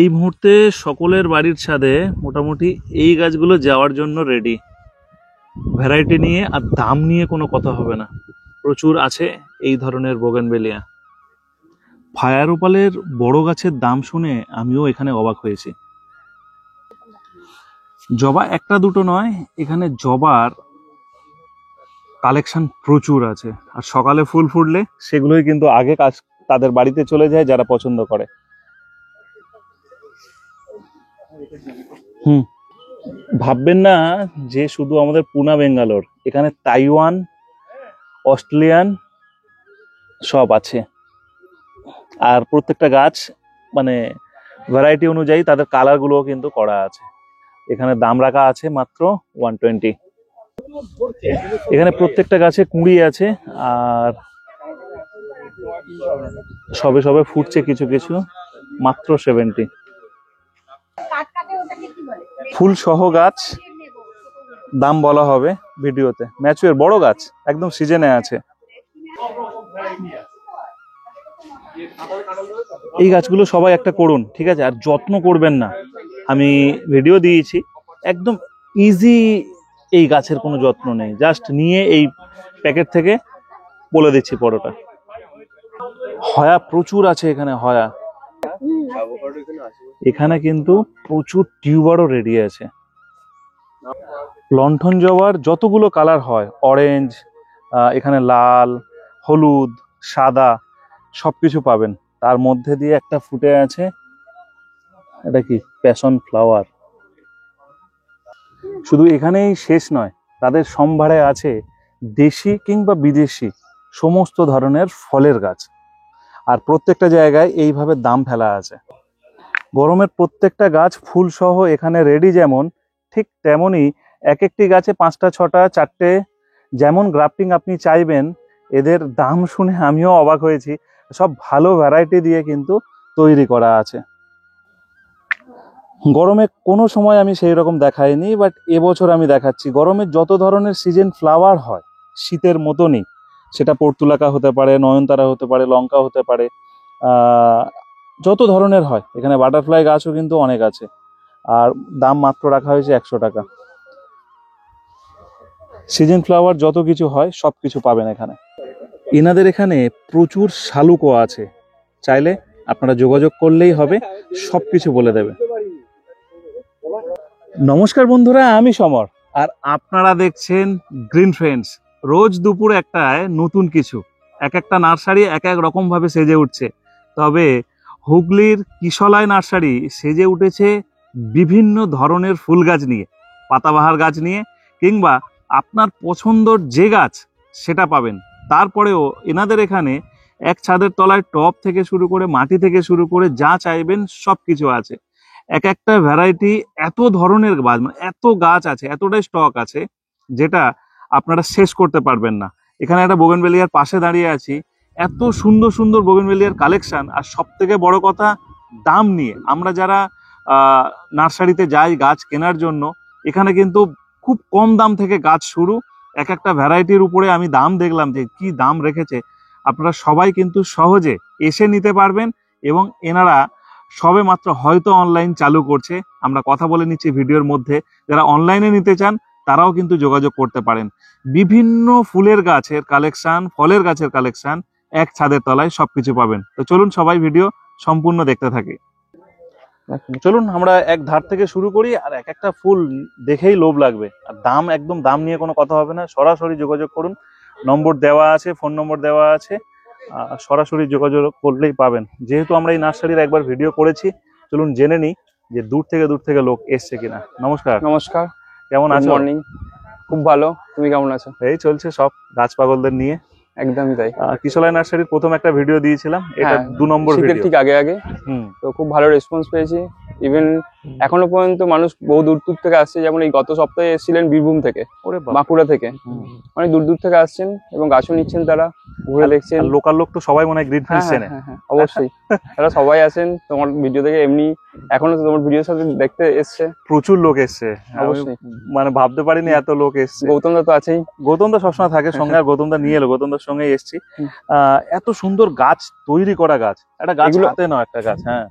এই মুহূর্তে সকলের বাড়ির ছাদে মোটামুটি এই গাছগুলো যাওয়ার জন্য রেডি। ভ্যারাইটি নিয়ে আর দাম নিয়ে কোনো কথা হবে না, প্রচুর আছে এই ধরনের বোগেনভেলিয়া। ফায়ার ওপালের বড় গাছের দাম শুনে আমিও এখানে অবাক হয়েছি। জবা একটা দুটো নয়, এখানে জবার কালেকশন প্রচুর আছে। আর সকালে ফুল ফুটলে সেগুলোই কিন্তু আগে কাজ তাদের বাড়িতে চলে যায় যারা পছন্দ করে। ভাববেন না যে শুধু আমাদের পুনা বেঙ্গালোর, এখানে তাইওয়ান, অস্ট্রেলিয়ান সব আছে। আর প্রত্যেকটা গাছ মানে ভ্যারাইটি অনুযায়ী তাদের কালার গুলোও কিন্তু করা আছে। এখানে দাম রাখা আছে মাত্র 120। এখানে প্রত্যেকটা গাছে কুঁড়ি আছে আর সবে সবে ফুটছে কিছু কিছু, মাত্র 70। ফুল সহ গাছ দাম বলা হবে ভিডিওতে। ম্যাচুয়ার বড় গাছ একদম সিজনে আছে। এই গাছগুলো সবাই একটা করুন, ঠিক আছে? আর যত্ন করবেন না, আমি ভিডিও দিয়েছি, একদম ইজি। এই গাছের কোনো যত্ন নেই, জাস্ট নিয়ে এই প্যাকেট থেকে বলে দিচ্ছি পরোটা। হয়া প্রচুর আছে এখানে, হয়া। এখানে কিন্তু প্রচুর টিউবারও রেডি আছে। লণ্ঠন জবার যতগুলো কালার হয়, অরেঞ্জ, এখানে লাল, হলুদ, সাদা সবকিছু পাবেন। তার মধ্যে দিয়ে একটা ফুটে আছে, এটা কি প্যাশন ফ্লাওয়ার। শুধু এখানেই শেষ নয়, তাদের সম্ভারে আছে দেশি কিংবা বিদেশি সমস্ত ধরনের ফলের গাছ। আর প্রত্যেকটা জায়গায় এইভাবে দাম ফেলা আছে। গরমের প্রত্যেকটা গাছ ফুল সহ এখানে রেডি, যেমন ঠিক তেমনই এক একটি গাছে 5টা 6টা 4টে যেমন গ্রাফটিং আপনি চাইবেন। এদের দাম শুনে আমিও অবাক হয়েছি। সব ভালো ভ্যারাইটি দিয়ে কিন্তু তৈরি করা আছে। গরমে কোনো সময় আমি সেই রকম দেখাইনি, বাট এবছর আমি দেখাচ্ছি। গরমের যত ধরনের সিজন ফ্লাওয়ার হয় শীতের মতনই, সেটা পর্তুলাকা হতে পারে, নয়নতারা হতে পারে, লঙ্কা হতে পারে, যত ধরনের হয়। এখানে বাটারফ্লাই গাছও কিন্তু অনেক আছে। আর দাম মাত্র রাখা হয়েছে 100 টাকা। সিজন ফ্লাওয়ার যত কিছু হয় সব কিছু পাবেন এখানে। এনাদের এখানে প্রচুর শালুকও আছে, চাইলে আপনারা যোগাযোগ করলেই হবে, সব কিছু বলে দেবে। নমস্কার বন্ধুরা, আমি সমর আর আপনারা দেখছেন গ্রিন ফ্রেন্ডস। রোজ দুপুর একটায় নতুন কিছু, এক একটা নার্সারি এক এক রকম ভাবে সেজে উঠছে। তবে হুগলির কিশলায় নার্সারি সেজে উঠেছে বিভিন্ন ধরনের ফুল গাছ নিয়ে, পাতাবাহার গাছ নিয়ে, কিংবা আপনার পছন্দর যে গাছ সেটা পাবেন। তারপরেও এনাদের এখানে এক ছাদের তলায় টব থেকে শুরু করে, মাটি থেকে শুরু করে যা চাইবেন সব কিছু আছে। এক একটা ভ্যারাইটি, এত ধরনের গাছ, মানে এত গাছ আছে, এতটাই স্টক আছে যেটা আপনারা শেষ করতে পারবেন না। এখানে একটা বোগেনভেলিয়ার পাশে দাঁড়িয়ে আছি, এত সুন্দর সুন্দর বোগেনভেলিয়ার কালেকশন। আর সব থেকে বড় কথা, দাম নিয়ে। আমরা যারা নার্সারিতে যাই গাছ কেনার জন্য, এখানে কিন্তু খুব কম দাম থেকে গাছ শুরু। এক একটা ভ্যারাইটির উপরে আমি দাম দেখলাম যে কি দাম রেখেছে। আপনারা সবাই কিন্তু সহজে এসে নিতে পারবেন। এবং এনারা সবে মাত্র হয়তো অনলাইন চালু করছে, আমরা কথা বলে নিচ্ছি ভিডিওর মধ্যে। যারা অনলাইনে নিতে চান তারাও কিন্তু যোগাযোগ করতে পারেন। বিভিন্ন ফুলের গাছের কালেকশন, ফলের গাছের কালেকশন এক ছাদের তলায় সবকিছু পাবেন। তো চলুন সবাই ভিডিও সম্পূর্ণ দেখতে থাকি। চলুন আমরা এক ধার থেকে শুরু করি, আর এক একটা ফুল দেখেই লোভ লাগবে। আর দাম, একদম দাম নিয়ে কোনো কথা হবে না, সরাসরি যোগাযোগ করুন। নম্বর দেওয়া আছে, ফোন নম্বর দেওয়া আছে, সরাসরি যোগাযোগ করলেই পাবেন। যেহেতু আমরা এই নার্সারির একবার ভিডিও করেছি, চলুন জেনে নিই যে দূর থেকে লোক এসছে কিনা। নমস্কার। নমস্কার, কেমন আছো? মর্নিং। খুব ভালো, তুমি কেমন আছো? এই চলছে সব, গাছ পাগলদের নিয়ে। একদমই তাই। কিশলায় নার্সারির প্রথম একটা ভিডিও দিয়েছিলাম, এটা 2 নম্বর ভিডিও, ঠিক আগে। তো খুব ভালো রেসপন্স পেয়েছি। ইভেন এখনো পর্যন্ত মানুষ বহু দূর থেকে আসছে। যেমন এই গত সপ্তাহে এসেছিলেন বীরভূম থেকে, বাঁকুড়া থেকে, অনেক দূর থেকে আসছেন এবং গাছও নিচ্ছেন, তারা ঘুরে দেখছেন। লোকাল লোক তো সবাই মনে হয় গ্রিন ফ্রেন্ডস চেনে। অবশ্যই তারা সবাই আসেন তোমার ভিডিও থেকে। এমনি এখনো তোমার ভিডিওর সাথে দেখতে এসছে, প্রচুর লোক এসছে। অবশ্যই, মানে ভাবতে পারিনি এত লোক এসছে। গৌতম দা তো আছেই, গৌতম দা সবসময় থাকে সঙ্গে, আর গৌতম দা নিয়ে এলো, গৌতম দার সঙ্গে এসছি। এত সুন্দর গাছ, তৈরি করা গাছ, একটা গাছ হাতে নাও, একটা গাছ। হ্যাঁ,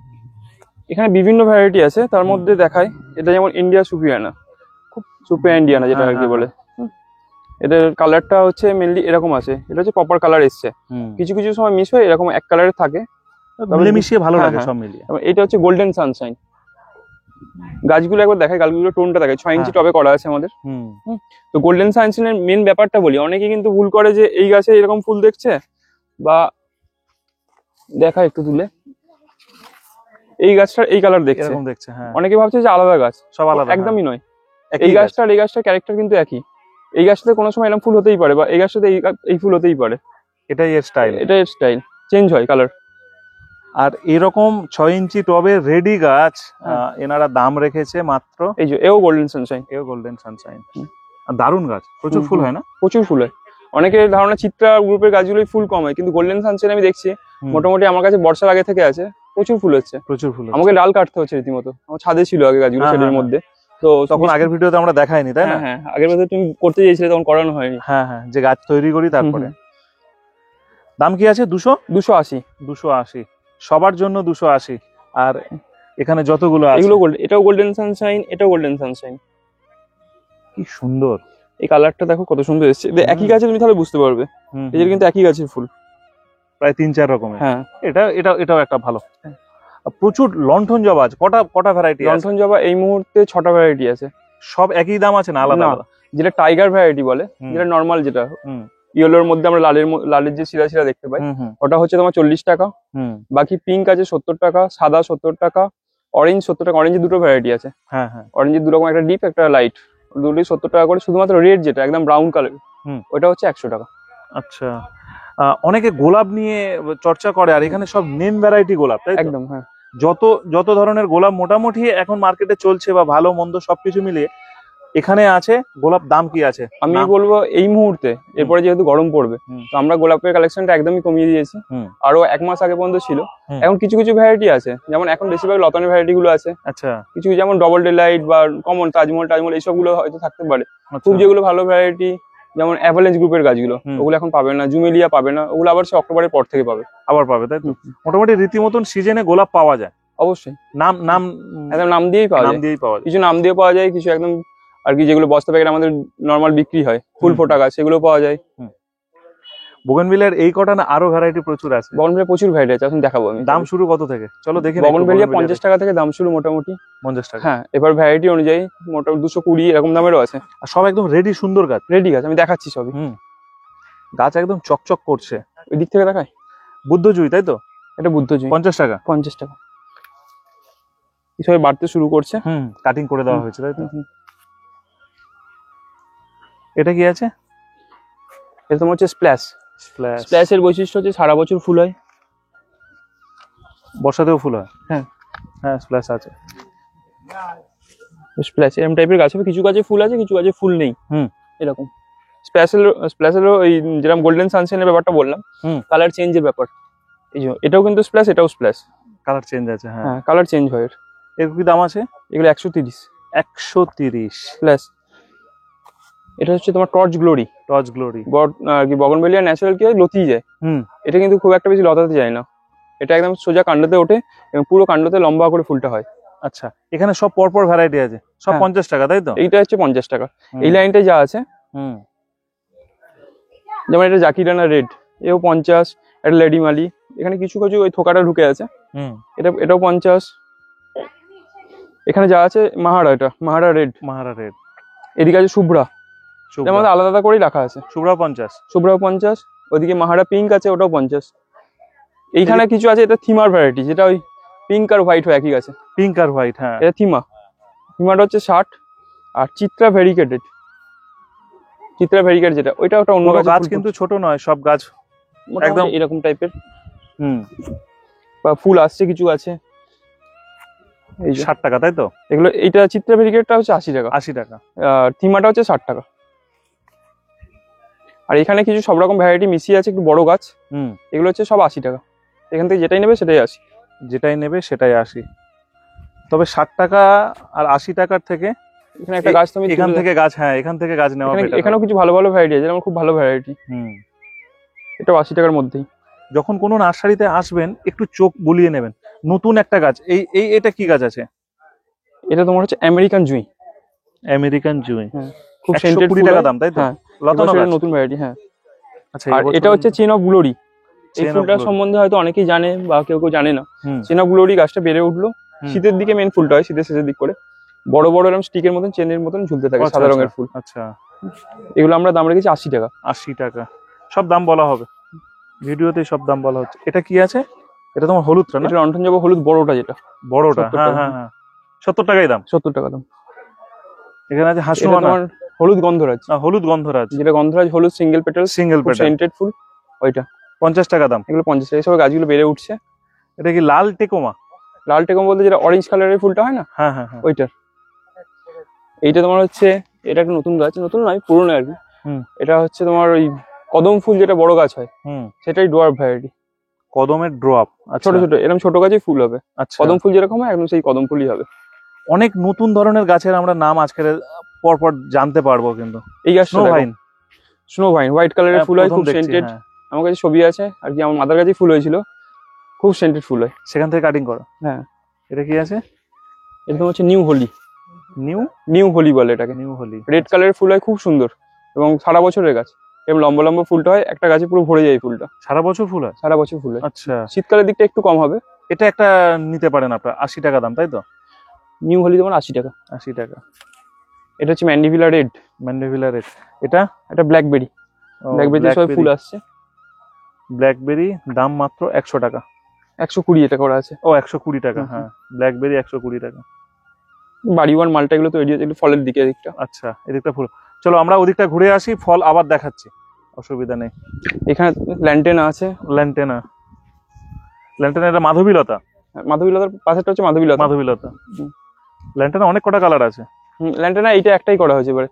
এখানে বিভিন্ন ভ্যারাইটি আছে, তার মধ্যে দেখায় এটা যেমন ইন্ডিয়া সুপিয়ানা, খুব সুপিয়া ইন্ডিয়ানা যেটা আর কি বলে। এটার কালারটা হচ্ছে মেনলি এরকম আছে, এটা হচ্ছে প্রপার কালার এসছে, কিছু কিছু সময় মিস হয় এরকম এক কালারের থাকে, মিলে মিশিয়ে ভালো লাগে হ্যাঁ, সব মিলিয়ে। এটা হচ্ছে গোল্ডেন সানশাইন। গাছগুলো একবার দেখায়, গাছগুলো টোনটা দেখায়, 6 ইঞ্চি টবে করা আছে আমাদের। তো গোল্ডেন সানশাইনের মেন ব্যাপারটা বলি, অনেকে কিন্তু ভুল করে যে এই গাছে এরকম ফুল দেখছে, বা দেখা একটু তুলে এই গাছটার এই কালার দেখছে, এরকম দেখছে, হ্যাঁ অনেকে ভাবছে যে আলাদা গাছ, সব আলাদা, একদমই নয়। এই গাছটার এই গাছটার ক্যারেক্টার কিন্তু একই, এই গাছটাতে কোনো সময় এরকম ফুল হতেই পারে, বা এই গাছটাতে এই ফুল হতেই পারে, এটাই এর স্টাইল, এটা এর স্টাইল, চেঞ্জ হয় কালার। আর এরকম 6 ইঞ্চি টবে রেডি গাছ এনারা দাম রেখেছে মাত্র, এই যে এও গোল্ডেন সানশাইন, এও গোল্ডেন সানশাইন, আর দারুণ গাছ, প্রচুর ফুল হয় না? প্রচুর ফুল হয়। অনেকের ধারণা চিত্রা গ্রুপের গাছগুলোই ফুল কম হয়, কিন্তু গোল্ডেন সানশাইন আমি দেখছি মোটামুটি আমার কাছে বর্ষার আগে থেকে আছে, প্রচুর ফুল হচ্ছে, প্রচুর ফুল। আমাকে ডাল কাটতে হচ্ছে রীতিমতো, আমার ছাদে ছিল আগে গাছগুলো শেডের মধ্যে, তো তখন আগের ভিডিওতে আমরা দেখাইনি তাই না? হ্যাঁ, আগের বছর তুমি করতে চেয়েছিলে তখন করানো হয়নি। হ্যাঁ হ্যাঁ, যে গাছ তৈরি করি তারপরে। দাম কি আছে? 280, 280 সবার জন্য 280। আর এখানে যতগুলো আছে এগুলো গোল্ডেন, এটাও গোল্ডেন সানশাইন, এটাও গোল্ডেন সানশাইন, কি সুন্দর, এই কালারটা দেখো কত সুন্দর এসেছে, একই গাছে তুমি তাহলে বুঝতে পারবে এদের কিন্তু একই গাছের ফুল, প্রায় 3-4 রকমের। হ্যাঁ, এটাও একটা ভালো। প্রচুর লণ্ঠন জবা আছে, কটা ভ্যারাইটি আছে? লণ্ঠন জবা এই মুহূর্তে 6টা ভ্যারাইটি আছে। সব একই দাম আছে না আলাদা আলাদা? যেটা টাইগার ভ্যারাইটি বলে, যেটা নরমাল, যেটা ইয়েলোর মধ্যে আমরা লালের যে শিরা শিরা দেখতে পাই, ওটা হচ্ছে তোমার 40 টাকা। বাকি পিঙ্ক আছে 70 টাকা, সাদা 70 টাকা, অরেঞ্জ 70 টাকা। অরেঞ্জের দুটো ভ্যারাইটি আছে, হ্যাঁ হ্যাঁ, অরেঞ্জের দু রকম, একটা ডিপ একটা লাইট, দুটোই 70 টাকা করে। শুধুমাত্র রেড যেটা একদম ব্রাউন কালার, ওটা হচ্ছে 100 টাকা। আচ্ছা, অনেকে গোলাপ নিয়ে চর্চা করে, আর এখানে সব নেম ভ্যারাইটি গোলাপ, তাই একদম, হ্যাঁ। যত ধরনের গোলাপ মোটামুটি এখন মার্কেটে চলছে বা ভালো মন্দ সবকিছু মিলিয়ে এখানে আছে। গোলাপ দাম কি আছে? আমি বলবো এই মুহূর্তে, এরপরে যেহেতু গরম পড়বে, তো আমরা গোলাপের কালেকশনটা একদমই কমিয়ে দিয়েছি, আরো 1 মাস আগে পর্যন্ত ছিল। এখন কিছু কিছু ভ্যারাইটি আছে, যেমন এখন বেশিরভাগ লতানের ভ্যারাইটি গুলো আছে। আচ্ছা, কিছু যেমন ডবল ডিলাইট বা কমন তাজমহল এইসব গুলো হয়তো থাকতে পারে। খুব যেগুলো ভালো ভ্যারাইটি, যেমন অ্যাভালেঞ্জ গ্রুপের গাছগুলো, ওগুলো এখন পাবে না। জুমেলিয়া পাবে না, ওগুলো আবার সে অক্টোবরের পর থেকে পাবে, তাই তো? মোটামুটি রীতিমতন সিজনে গোলাপ পাওয়া যায়। অবশ্যই একদম নাম দিয়েই পাওয়া যায়, কিছু নাম দিয়ে পাওয়া যায়, কিছু একদম আর কি যেগুলো বস্তা প্যাকেট আমাদের নরমাল বিক্রি হয়, ফুল ফোটা গাছ, সেগুলো পাওয়া যায়। বোগেনভিলিয়ার এই কটা না আরো ভ্যারাইটি প্রচুর আছে? বোগেনভিলিয়া প্রচুর ভ্যারাইটি আছে, এখন দেখাবো আমি। দাম শুরু কত থেকে? চলো দেখি। বোগেনভিলিয়া 50 টাকা থেকে দাম শুরু, মোটামুটি 50 টাকা। হ্যাঁ, এবার ভ্যারাইটি অনুযায়ী মোটামুটি 220 এরকম দামেরও আছে। আর সব একদম রেডি, সুন্দর গাছ, রেডি গাছ আমি দেখাচ্ছি সবই। গাছ একদম চকচক করছে। ওই দিক থেকে দেখায়, বুদ্ধজুই, তাই তো? এটা বুদ্ধজুই, 50 টাকা। 50 টাকা। সবাই বাড়তে শুরু করছে, কাটিং করে দেওয়া হয়েছে, তাই তো? এটা কি আছে? এটা তোমার হচ্ছে স্প্ল্যাশের বৈশিষ্ট্য হচ্ছে সারা বছর ফুল হয়, বর্ষাতেও ফুল হয়। হ্যাঁ হ্যাঁ, স্প্ল্যাশ আছে। স্প্ল্যাশ এরকম টাইপের গাছ হবে, কিছু গাছে ফুল আছে, কিছু গাছে ফুল নেই, এরকম। স্প্ল্যাশের ওই যেরকম গোল্ডেন সানশাইনের ব্যাপারটা বললাম, কালার চেঞ্জের ব্যাপার, এই যে এটাও কিন্তু স্প্ল্যাশ, এটাও স্প্ল্যাশ, কালার চেঞ্জ আছে। হ্যাঁ, কালার চেঞ্জ হয়। এর কি দাম আছে? এগুলো 130। 130 স্প্ল্যাশ। এটা হচ্ছে তোমার টর্চ গ্লোরি। আর কি বোগেনভিলিয়া ন্যাচারাল কি হয়, লতিয়ে যায়। এটা কিন্তু খুব একটা বেশি লতাতে যায় না, এটা একদম সোজা কাণ্ডতে ওঠে এবং পুরো কাণ্ডতে লম্বা করে ফুলটা হয়। আচ্ছা, এখানে সব পরপর ভ্যারাইটি আছে, সব 50 টাকা, তাই তো? এইটা হচ্ছে 50 টাকা। এই লাইনটা যা আছে, যেমন এটা জাকিরানা রেড, এও 50। এটা লেডি মালি, এখানে কিছু কিছু ওই থোকাটা ঢুকে আছে, এটাও 50। এখানে যা আছে মাহারা রেড। এদিকে আছে শুভ্রা, আমাদের আলাদা আলাদা করেই রাখা আছে। শুভ্রাও 50। ওদিকে মাহারা পিঙ্ক আছে, ওটাও 50। এইখানে কিছু আছে, এটা থিমার ভ্যারাইটি, যেটা ওই পিঙ্ক আর হোয়াইট হয় একই গাছে। পিঙ্ক আর হোয়াইট, হ্যাঁ। এটা থিমাটা হচ্ছে 60। আর চিত্রা ভেরিকেটেড যেটা, ওটা অন্য গাছ, কিন্তু ছোট নয়, সব গাছ একদম এরকম টাইপের। বা ফুল আসছে কিছু আছে, এই 60 টাকা, তাই তো? এগুলো এইটা চিত্রা ভেরিকেটটা হচ্ছে 80 টাকা। আর থিমাটা হচ্ছে 60 টাকা। আর এখানে কিছু সব রকম ভ্যারাইটি মিশিয়ে আছে, একটু বড় গাছ, এগুলো হচ্ছে সব 80 টাকা। এখান থেকে যেটাই নেবে সেটাই 80। তবে 60 টাকা আর 80 টাকার থেকে এখানে একটা গাছ তুমি এখান থেকে গাছ নেওয়া বেটার। এখানেও কিছু ভালো ভালো ভ্যারাইটি আছে, যেমন খুব ভালো ভ্যারাইটি, এটাও 80 টাকার মধ্যেই। যখন কোনো নার্সারিতে আসবেন একটু চোখ বুলিয়ে নেবেন, নতুন একটা গাছ, এটা কি গাছ আছে? এটা তোমার হচ্ছে আমেরিকান জুঁই। আমেরিকান জুঁই, হ্যাঁ, খুব 120 টাকা দাম, তাই তো? হ্যাঁ, লতানো গাছ। নতুন ভ্যারাইটি। হ্যাঁ, আচ্ছা, আর এটা হচ্ছে চেন অফ গ্লোরি। এই Chain of ফুলটার Glory। সম্বন্ধে হয়তো অনেকেই জানে বা কেউ কেউ জানে না। হুম। চেন অফ গ্লোরি গাছটা বেড়ে উঠলো, শীতের দিকে মেন ফুলটা হয়, শীতের শেষের দিক করে বড় বড় এরকম স্টিকের মতন চেনের মতন ঝুলতে থাকে, আচ্ছা, সাদা আচ্ছা, রঙের ফুল। আচ্ছা, এগুলো আমরা দাম রেখেছি 80 টাকা। 80 টাকা। সব দাম বলা হবে ভিডিওতে, সব দাম বলা হচ্ছে। এটা কি আছে? এটা তোমার হলুদটা না? এটা লন্ঠন জবা হলুদ বড়টা, যেটা বড়টা। 70 হ্যাঁ টাকা। হ্যাঁ হ্যাঁ, 70 টাকাই দাম। 70 টাকা দাম। এখানে আছে এটা হাসনুয়ানা, তোমার হলুদ গন্ধরাজ, হলুদ গন্ধরাজ, যেটা গন্ধরাজ হলুদ single petal, single petal, scented ফুল, ওইটা 50 টাকা দাম। এগুলো 50 টাকা। এইসব গাছগুলো বেড়ে উঠছে। এটা কি লাল টেকোমা? লাল টেকম বলতে যেটা অরেঞ্জ কালারের ফুলটা হয় না, হ্যাঁ হ্যাঁ হ্যাঁ। ওইটার। এইটা তোমার হচ্ছে, এটা একটা নতুন গাছ, নতুন নয় পুরনো আর কি। হুম। এটা হচ্ছে তোমার ওই কদম ফুল যেটা বড় গাছ হয়, সেটাই ডোয়ার্ফ ভ্যারাইটি। কদমের ড্রপ। ছোট ছোট এরকম ছোট গাছে ফুল হবে। আচ্ছা, কদম ফুল যেরকম হয় একদম সেই কদম ফুলই হবে। অনেক নতুন ধরনের গাছের আমরা নাম আজকের পরপর জানতে পারবো কিন্তু। এই গাছটা snow vine, snow vine white কালারের ফুল হয়, প্রথম খুব দেখছি, সেন্টেড। হ্যাঁ। আমার কাছে ছবি আছে আর কি, আমার মাদার কাছে ফুল হয়েছিল, খুব সেন্টেড ফুল হয়। সেখান থেকে কাটিং করা। হ্যাঁ। এটা কি আছে? এটা হচ্ছে new Holi. New new Holi বলে এটাকে। নিউ হোলি। রেড কালারের ফুল হয়, খুব সুন্দর এবং সারা বছরের গাছ। এবং লম্বা লম্বা ফুলটা হয়, একটা গাছে পুরো ভরে যায় ফুলটা। সারা বছর ফুল হয়? সারা বছর ফুল হয়। আচ্ছা। শীতকালের দিকটা একটু কম হবে। এটা একটা নিতে পারেন আপনার, 80 টাকা দাম, তাই তো? নিউ হোলি তোমার 80 টাকা। 80 টাকা। এটা হচ্ছে ম্যান্ডিভিলা রেড। Mandevilla red. এটা ব্ল্যাকবেরি। ব্ল্যাকবেরি সব ফুল আসছে। ব্ল্যাকবেরি দাম মাত্র 100 টাকা। 120 টাকা করে আছে। ও 120 টাকা, হ্যাঁ। ব্ল্যাকবেরি 120 টাকা। বাড়িওয়ান মালটা এগুলো তো এরিয়া, এগুলো ফলের দিকে দিকটা। আচ্ছা, এদিকটা ফুল। চলো আমরা ওদিকটা ঘুরে আসি, ফল আবার দেখাচ্ছি, অসুবিধা নেই। এখানে ল্যান্টেনা আছে। ল্যান্টেনা, ল্যান্টেনা এটা মাধবীলতা। মাধবীলতার পাশেরটা হচ্ছে মাধবীলতা। মাধবীলতা। ল্যান্টেনা অনেক কটা কালার আছে। ল্যান্টেনা এইটা একটাই করা হয়েছে এবারে।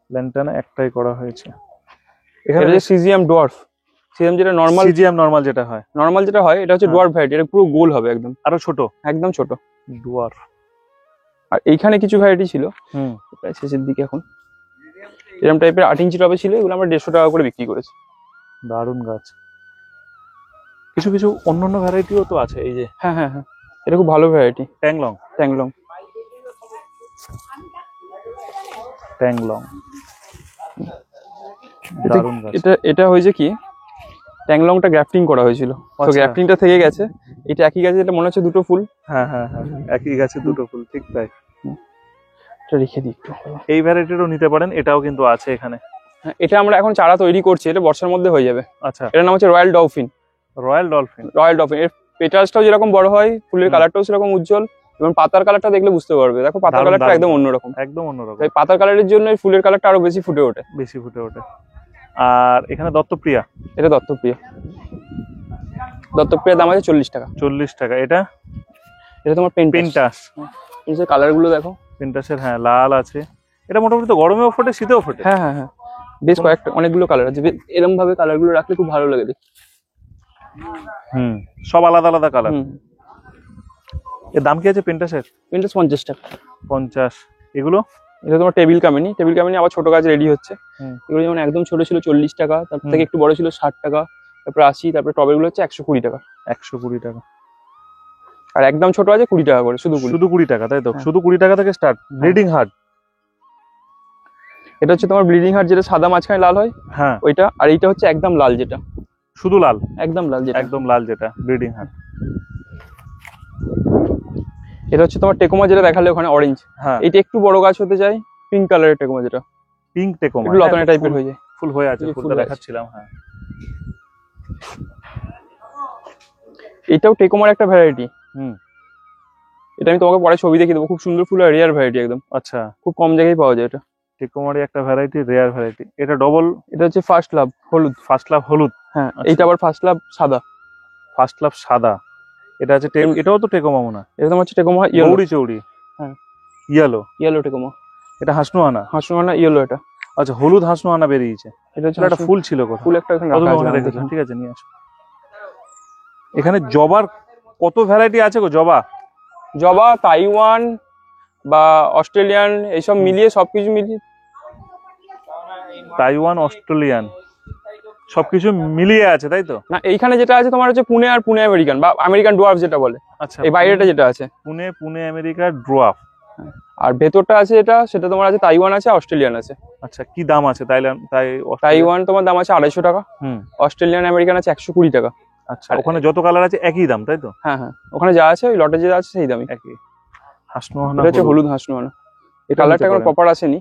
ল্যান্টেনা একটাই করা হয়েছে। এখানে যে সিজিএম ডোয়ার্ফ, সিজিএম যেটা নরমাল, সিজিএম নরমাল যেটা হয়, নরমাল যেটা হয় এটা হচ্ছে ডোয়ার্ফ ভ্যারাইটি। এটা পুরো গোল হবে একদম, আরো ছোট, একদম ছোট ডোয়ার্ফ। আর এইখানে কিছু ভ্যারাইটি ছিল, প্রায় শেষের দিকে এখন এরকম টাইপের 8 ইঞ্চি টবে ছিল, এগুলো আমরা 150 টাকা করে বিক্রি করেছি। দারুণ গাছ। কিছু কিছু অন্যান্য ভ্যারাইটিও তো আছে, এই যে। হ্যাঁ হ্যাঁ হ্যাঁ, এটা খুব ভালো ভ্যারাইটি। ট্যাংলং, ট্যাংলং। ট্যাংলং দারুণ গাছ। এটা হয়েছে কি, ট্যাংলংটা গ্রাফটিং করা হয়েছিল, তো গ্রাফটিংটা থেকে গেছে। এটা একই গাছে, এটা মনে হচ্ছে দুটো ফুল। হ্যাঁ হ্যাঁ হ্যাঁ, একই গাছে দুটো ফুল, ঠিক তাই। এটা রেখে দিই একটু। এই ভ্যারাইটিরও নিতে পারেন, এটাও কিন্তু আছে এখানে। এটা আমরা এখন চারা তৈরি করছি, এটা বর্ষার মধ্যে হয়ে যাবে। আচ্ছা, এটার নাম হচ্ছে royal dolphin. Royal dolphin. Royal dolphin, এর পেটালসটাও যেরকম বড় হয়, ফুলের কালারটাও সেরকম উজ্জ্বল, এবং পাতার কালারটা দেখলে বুঝতে পারবে। দেখো পাতার কালারটা একদম অন্যরকম, একদম অন্যরকম। তাই পাতার কালারের জন্য এই ফুলের কালারটা আরো বেশি ফুটে ওঠে, বেশি ফুটে ওঠে। আর এখানে দত্তপ্রিয়া। এটা দত্তপ্রিয়া। দত্তপ্রিয়ার দাম আছে 40 টাকা। 40 টাকা। এটা এটা তোমার পেন্টাস। পেন্টাসের কালার গুলো দেখো। পেন্টাসের, হ্যাঁ, লাল আছে। এটা মোটামুটি তো গরমেও ফোটে, শীতেও ফোটে। হ্যাঁ হ্যাঁ হ্যাঁ, বেশ কয়েকটা, অনেকগুলো কালার আছে। এরকম ভাবে কালার গুলো রাখলে খুব ভালো লাগে দেখতে। সব আলাদা আলাদা কালার। এর দাম কি আছে পেন্টাসের? পেন্টাস 50 টাকা। 50। এগুলো? এটা তোমার টেবিল কামিনী। টেবিল কামিনী আবার ছোট গাছ রেডি হচ্ছে। এগুলো যেমন একদম ছোট ছিল 40 টাকা, তার থেকে একটু বড় ছিল 60 টাকা, তারপর 80, তারপর টবের গুলো হচ্ছে 120 টাকা। 120 টাকা। আর একদম ছোট আছে 20 টাকা করে, শুধু 20 টাকা, তাই তো? শুধু 20 টাকা থেকে স্টার্ট। Bleeding heart. এটা হচ্ছে তোমার ব্লিডিং হার্ট, যেটা সাদা মাঝখানে লাল হয়, হ্যাঁ ওইটা। আর এইটা হচ্ছে একদম লাল, যেটা শুধু লাল, একদম লাল, যেটা একদম লাল, যেটা ব্লিডিং হার্ট। এটা হচ্ছে তোমার টেকোমা, যেটা দেখালে ওখানে অরেঞ্জ। হ্যাঁ, এটা একটু বড় গাছ হতে যায়, পিঙ্ক কালারের টেকোমা, যেটা পিঙ্ক টেকোমা, একটু লতানে টাইপের হয়ে যায়। ফুল হয়ে আছে, ফুলটা ফুল দেখাচ্ছিলাম। হ্যাঁ, এটাও টেকোমার একটা ভ্যারাইটি। এটা আমি তোমাকে পরে ছবি দেখিয়ে দেবো, খুব সুন্দর ফুল আর রেয়ার ভ্যারাইটি একদম। আচ্ছা, খুব কম জায়গায় পাওয়া যায় এটা। টেকোমারি একটা ভ্যারাইটি, রেয়ার ভ্যারাইটি। এটা ডবল। এটা হচ্ছে ফার্স্ট লাভ হলুদ। ফার্স্ট লাভ হলুদ, হ্যাঁ। এইটা আবার ফার্স্ট লাভ সাদা। ফার্স্ট লাভ সাদা। এটা আছে এটাও তো টেকোমা মনে হয়। এটা তোমার হচ্ছে টেকোমা চৌড়ি চৌড়ি। হ্যাঁ, ইয়েলো। Yellow tecoma. এটা হাসনুয়ানা। হাসনুয়ানা ইয়েলো এটা। আচ্ছা, হলুদ হাসনুয়ানা বেরিয়েছে। এটা হচ্ছে একটা ফুল ছিল কোথায়? ফুল একটা এখানে রাখা আছে। ঠিক আছে, নিয়ে আসো। এখানে জবার কত ভ্যারাইটি আছে গো? জবা তাইওয়ান বা অস্ট্রেলিয়ান, এইসব মিলিয়ে, সবকিছু মিলিয়ে। Taiwan, Australian. সবকিছু মিলিয়ে আছে তাই তো? না, এইখানে যেটা আছে তোমার হচ্ছে পুনে আর পুনে আমেরিকান বা আমেরিকান ডোয়ার্ফ যেটা বলে, আচ্ছা, এই বাইরেটা যেটা আছে পুনে আমেরিকার ড্রোয়াফ। আর ভেতরটা আছে সেটা তোমার আছে তাইওয়ান আছে, অস্ট্রেলিয়ান আছে। আচ্ছা, কি দাম আছে তাইওয়ান তোমার দাম আছে 250 টাকা, অস্ট্রেলিয়ান আমেরিকান আছে 120 টাকা। আচ্ছা, ওখানে যত কালার আছে একই দাম তাই তো? হ্যাঁ হ্যাঁ, ওখানে যা আছে ওই লটে যা আছে সেই দামই একই। হাসনোহানা এটা হচ্ছে হলুদ হাসনোহানা, এই কালারটা এখন প্রপার আসেনি,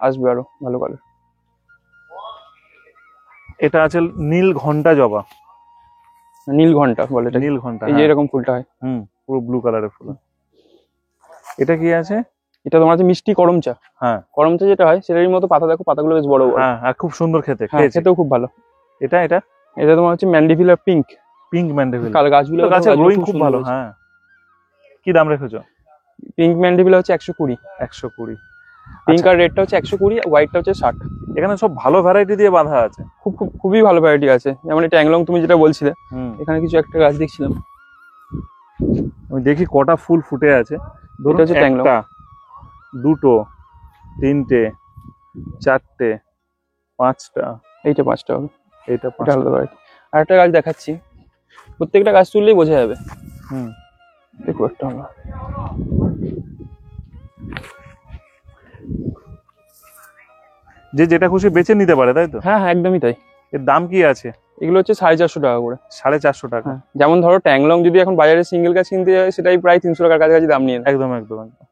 আসবে আরো ভালো কালার। এটা আছে নীল ঘন্টা জবা, নীল ঘন্টা বলে এটা, নীল ঘন্টা, এই যে এরকম ফুলটা হয়, পুরো ব্লু কালারের ফুল। এটা কি আছে? এটা তোমার আছে মিষ্টি করমচা। হ্যাঁ, করমচা যেটা হয় সেটারই মতো পাতা, দেখো পাতাগুলো বেশ বড় বড়। হ্যাঁ, আর খুব সুন্দর খেতে, খেতেও খুব ভালো। এটা এটা তোমার হচ্ছে ম্যান্ডিভিলা পিঙ্ক, ম্যান্ডেভিলা। গাছগুলো গাছের গ্রোইং খুব ভালো। হ্যাঁ, কি দাম রেখেছো? পিঙ্ক ম্যান্ডিভিলা হচ্ছে 120। 120। পিঙ্ক আর রেডটা হচ্ছে 120, হোয়াইটটা হচ্ছে 60। এখানে সব ভালো ভ্যারাইটি দিয়ে বাঁধা আছে, খুবই ভালো ভ্যারাইটি আছে। যেমন এটা অ্যাংলং তুমি যেটা বলছিলে, এখানে কিছু একটা গাছ দেখছিলাম, আমি দেখি কটা ফুল ফুটে আছে। এটা হচ্ছে ট্যাংলং। দুটো, তিনটে, চারটে, পাঁচটা। এইটা 5টা হবে, এইটা এটা আলাদা ভ্যারাইটি। আর একটা গাছ দেখাচ্ছি, প্রত্যেকটা গাছ তুললেই বোঝা যাবে। দেখো একটা হলো, যে যেটা খুশি বেছে নিতে পারে তাই তো? হ্যাঁ হ্যাঁ, একদমই তাই। এর দাম কি আছে? এগুলো হচ্ছে 450 টাকা করে। 450 টাকা? যেমন ধরো ট্যাংলং যদি এখন বাজারে সিঙ্গেল গাছ কিনতে যায় সেটাই প্রায় 300 টাকার কাছাকাছি দাম নিয়ে। একদম একদম একদম।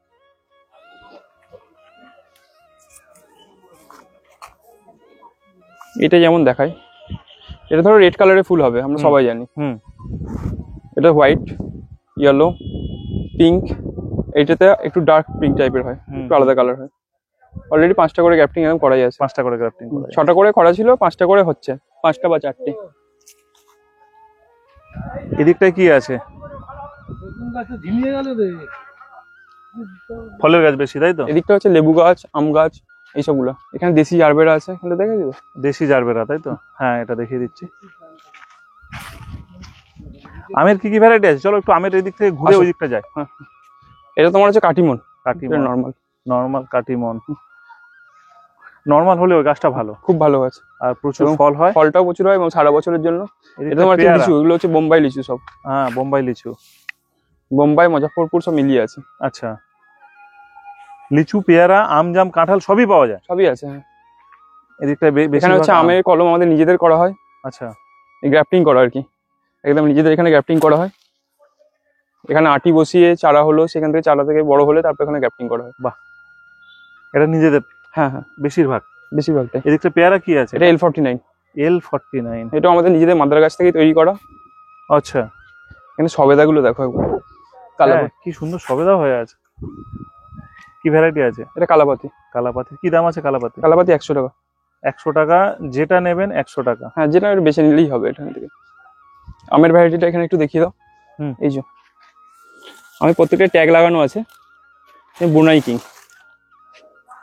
এটা যেমন দেখায়, এটা ধরো রেড কালারের ফুল হবে, আমরা সবাই জানি। এটা হোয়াইট, ইয়েলো, পিঙ্ক, এইটাতে একটু ডার্ক পিঙ্ক টাইপের হয়, একটু আলাদা কালার হয়। অলরেডি 5টা করে গ্রাফটিং এরকম করা যাচ্ছে। 5টা করে গ্রাফটিং, 6টা করে করা ছিল, 5টা করে হচ্ছে, 5টা বা 4টে। এদিকটায় কি আছে? ফলের গাছ বেশি তাই তো? এদিকটা হচ্ছে লেবু গাছ, আম গাছ, এইসবগুলো। এখানে দেশি জারবেরা আছে, এখানে দেখে দিবে দেশি জারবেরা তাই তো? হ্যাঁ, এটা দেখিয়ে দিচ্ছি। আমের কি কি ভ্যারাইটি আছে? চলো একটু আমের এই দিক থেকে ঘুরে ওই দিকটা যাই। এটা তোমার হচ্ছে কাটিমন। নরমাল কাটিমন। নরমাল হলে ওই গাছটা ভালো, খুব ভালো গাছ, আর প্রচুর ফল হয়, ফলটাও প্রচুর হয় এবং সারা বছরের জন্য। এটা তোমার লিচু, এগুলো হচ্ছে বোম্বাই লিচু সব। হ্যাঁ, বোম্বাই লিচু, বোম্বাই মুজাফফরপুর সব মিলিয়ে আছে। আচ্ছা, লিচু, পেয়ারা, আম, জাম, কাঁঠাল সবই পাওয়া যায়? সবই আছে, হ্যাঁ। এদিকটা এখানে হচ্ছে আমের কলম আমাদের নিজেদের করা হয়। আচ্ছা, গ্রাফটিং করা আর কি, একদম নিজেদের এখানে গ্রাফটিং করা হয়। এখানে আটি বসিয়ে চারা হলো, সেখান থেকে চারা থেকে বড় হলে তারপর এখানে গ্রাফটিং করা হয়। বাহ, এটা নিজেদের? হ্যাঁ হ্যাঁ, বেশিরভাগটাই। এদিকটা পেয়ারা কি আছে? এটা L49। L49, এটা আমাদের নিজেদের মাদার গাছ থেকে তৈরি করা। আচ্ছা, এখানে সবেদা গুলো দেখো, কি সুন্দর সবেদা হয়ে আছে। কি ভ্যারাইটি আছে? এটা কালাপাতি। কি দাম আছে কালাপাতি? 100 টাকা। 100 টাকা, যেটা নেবেন 100 টাকা। হ্যাঁ, যেটা বেছে নিলেই হবে এখান থেকে। আমের ভ্যারাইটিটা এখানে একটু দেখিয়ে দাও। এই যে আমি প্রত্যেকটা ট্যাগ লাগানো আছে। বুনাই কিং,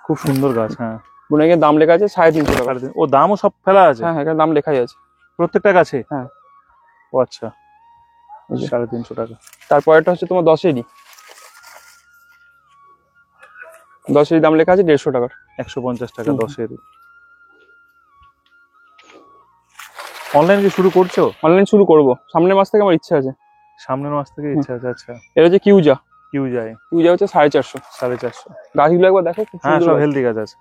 খুব সুন্দর গাছ। হ্যাঁ, বুনাই এর দাম লেখা আছে 350 টাকা। ও দামও সব ফেলা আছে? হ্যাঁ, এখানে দাম লেখাই আছে প্রত্যেকটা গাছে? হ্যাঁ। ও আচ্ছা, 350 টাকা। তারপরেরটা হচ্ছে তোমার 10-এরই দাম লেখা আছে 150 টাকার। 150 টাকা 10-এর। অনলাইন কি শুরু করছো? অনলাইন শুরু করবো সামনের মাস থেকে, আমার ইচ্ছা আছে। সামনের মাস থেকে ইচ্ছা আছে? আচ্ছা। এটা হচ্ছে কিউজা হচ্ছে 450। 450। গাছগুলো একবার দেখো, হ্যাঁ, সব হেলদি গাছ আছে।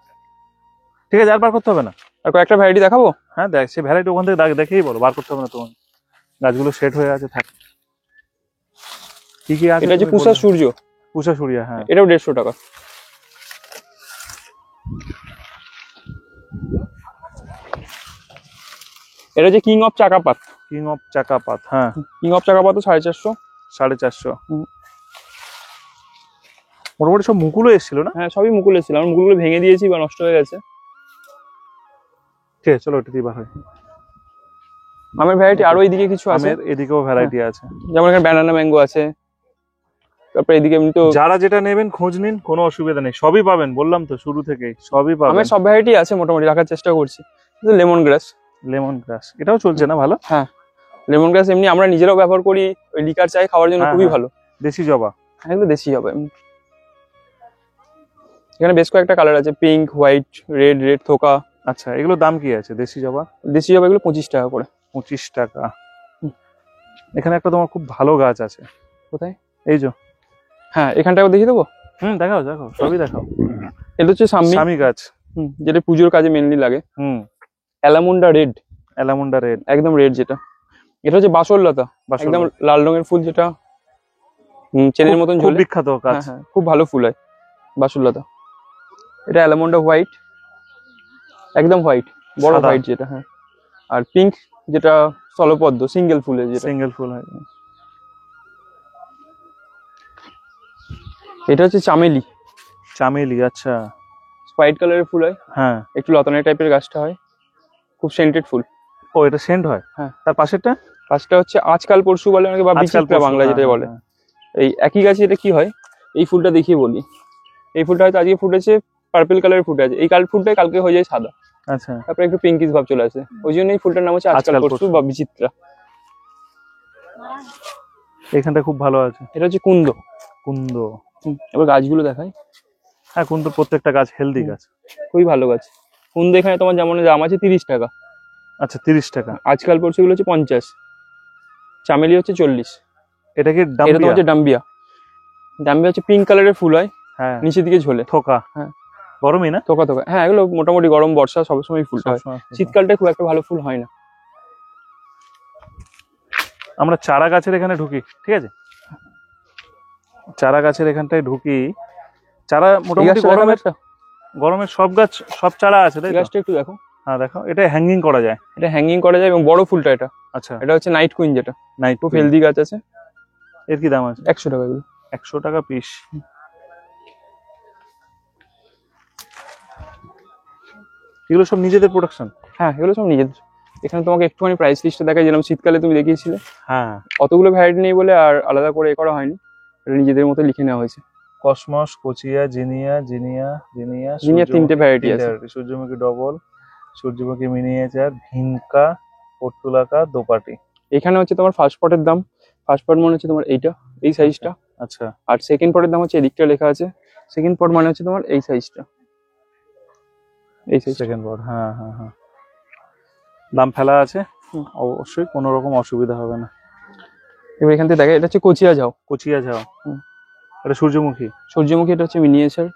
ঠিক আছে, আর বার করতে হবে না। আর কয়েকটা ভ্যারাইটি দেখাবো? হ্যাঁ, দেখ, সে ভ্যারাইটি ওখান থেকে দেখেই বলো, বার করতে হবে না তোমার। গাছগুলো সেট হয়ে আছে, থাক। কি কি আছে? এটা হচ্ছে পুষা সূর্য। হ্যাঁ, এটাও 150 টাকা। এটা হচ্ছে কিং অফ চাকাপাত। হ্যাঁ, কিং অফ চাকাপাত 450। 450। মোটামুটি সব মুকুলও এসেছিল না? হ্যাঁ, সবই মুকুল এসেছিল, আমরা মুকুলগুলো ভেঙে দিয়েছি বা নষ্ট হয়ে গেছে। ঠিক আছে, চলো ওটা দিয়ে বার হয়। আমের ভ্যারাইটি আরো এইদিকে কিছু আছে, এদিকেও ভ্যারাইটি আছে। যেমন এখানে ব্যানানা ম্যাঙ্গো আছে। তারপরে এদিকে এমনি তো যারা যেটা নেবেন খোঁজ নিন, কোনো অসুবিধা নেই, সবই পাবেন, বললাম তো শুরু থেকেই সবই পাবেন। আমের সব ভ্যারাইটি আছে, মোটামুটি রাখার চেষ্টা করছি। লেমন গ্রাস এটাও চলছে না ভালো? হ্যাঁ, লেমন গ্রাস এমনি আমরা নিজেরাও ব্যবহার করি, ওই লিকার চাই খাওয়ার জন্য, খুবই ভালো। দেশি জবা, একদম দেশি জবা। এখানে বেশ কয়েকটা কালার আছে, পিঙ্ক, হোয়াইট, রেড থোকা, আচ্ছা, এগুলোর দাম কি আছে দেশি জবা? দেশি জবা এগুলো 25 টাকা করে। 25 টাকা। এখানে একটা তোমার খুব ভালো গাছ আছে। কোথায়? এই যে। হ্যাঁ, এখানটাও দেখিয়ে দেবো। দেখাও দেখাও, সবই দেখাও। এটা হচ্ছে স্বামী গাছ। যেটা পুজোর কাজে মেনলি লাগে। Allamanda red. অ্যালামুন্ডা রেড, একদম রেড যেটা। এটা হচ্ছে বাসরলতা, একদম লাল রঙের ফুল, যেটা চেনের মতন ঝোলে। খুব বিখ্যাত গাছ। হ্যাঁ, খুব ভালো ফুল হয় বাসরলতা। এটা অ্যালামুন্ডা হোয়াইট, একদম হোয়াইট, বড় হোয়াইট যেটা। হ্যাঁ, আর পিঙ্ক যেটা স্থলপদ্ম, সিঙ্গেল ফুলের যেটা। সিঙ্গেল ফুল হয়। এটা হচ্ছে চামেলি। চামেলি, আচ্ছা। হোয়াইট কালারের ফুল হয়। হ্যাঁ, একটু লতানে টাইপের গাছটা হয়, খুব সেন্টেড ফুল। ও, এটা সেন্ট হয়। হ্যাঁ। তার পাশেরটা হচ্ছে আজকাল পরশু বলে অনেকে, বা বিচিত্রা বাংলা যেটা বলে। এই একই গাছে এটা কি হয়, এই ফুলটা দেখিয়ে বলি। এই ফুলটা হয়তো আজকে ফুটেছে পার্পল কালারের ফুটে আছে, এই ফুলটাই কালকে হয়ে যায় সাদা। আচ্ছা, তারপরে একটু পিঙ্কিশ ভাব চলে আসে, ওই জন্য এই ফুলটার নাম হচ্ছে আজকাল পরশু বা বিচিত্রা। এখানটা খুব ভালো আছে। এটা হচ্ছে কুন্দ। কুন্দ। এবার গাছগুলো দেখাই। হ্যাঁ, কুন্দ প্রত্যেকটা গাছ হেলদি গাছ, খুবই ভালো গাছ। কুন্দ এখানে তোমার যেমন দাম আছে 30 টাকা। আচ্ছা, 30 টাকা। আজকাল পরশু গুলো হচ্ছে 50। চামেলি হচ্ছে 40। এটা কি এটা তো হচ্ছে ডাম্বিয়া। ডাম্বিয়া হচ্ছে পিঙ্ক কালারের ফুল হয়। হ্যাঁ, নিচের দিকে ঝোলে থোকা। হ্যাঁ, গরমই না? থোকা থোকা। হ্যাঁ, এগুলো মোটামুটি গরম বর্ষা সবসময় ফুলটা হয়। শীতকালটা খুব একটা ভালো ফুল হয় না। আমরা চারা গাছের এখানে ঢুকি, ঠিক আছে? চারা গাছের এখানটায় ঢুকি। চারা মোটামুটি গরমের সব গাছ, সব চারা আছে, তাই? গাছটা একটু দেখো। হ্যাঁ, দেখো, এটা হ্যাঙ্গিং করা যায়। এটা হ্যাঙ্গিং করা যায় এবং বড় ফুলটা এটা। আচ্ছা, এটা হচ্ছে নাইট কুইন যেটা। নাইট খুব হেলদি গাছ আছে। এর কি দাম আছে? 100 টাকা এগুলো। 100 টাকা পিস। এগুলো সব নিজেদের প্রোডাকশন? হ্যাঁ, এগুলো সব নিজেদের। এখানে তোমাকে একটুখানি প্রাইস লিস্টটা দেখাই, যেরকম শীতকালে তুমি দেখিয়েছিলে। হ্যাঁ, অতগুলো ভ্যারাইটি নেই বলে আর আলাদা করে করা হয়নি, নিজেদের মতো লিখে নেওয়া হয়েছে। কসমস, কোচিয়া, জিনিয়া, জিনিয়া, জিনিয়া, জিনিয়া 3টে ভ্যারাইটি আছে। সূর্যমুখী ডবল, সূর্যমুখী মিনিয়েচার, ভিনকা, পর্তুলাকা, দোপাটি। এখানে হচ্ছে তোমার ফার্স্ট পটের দাম, ফার্স্ট পট মানে হচ্ছে তোমার এইটা, এই সাইজটা। আচ্ছা। আর সেকেন্ড পটের দাম হচ্ছে এদিকটা লেখা আছে। সেকেন্ড পট মানে হচ্ছে তোমার এই সাইজটা, এই সাইজ। সেকেন্ড পট, হ্যাঁ হ্যাঁ হ্যাঁ। দাম ফেলা আছে, অবশ্যই, কোনো রকম অসুবিধা হবে না। এবার এখান থেকে দেখা, এটা হচ্ছে কোচিয়া ঝাও। কোচিয়া ঝাও, এটা সূর্যমুখী। সূর্যমুখী, এটা হচ্ছে মিনিয়েচার।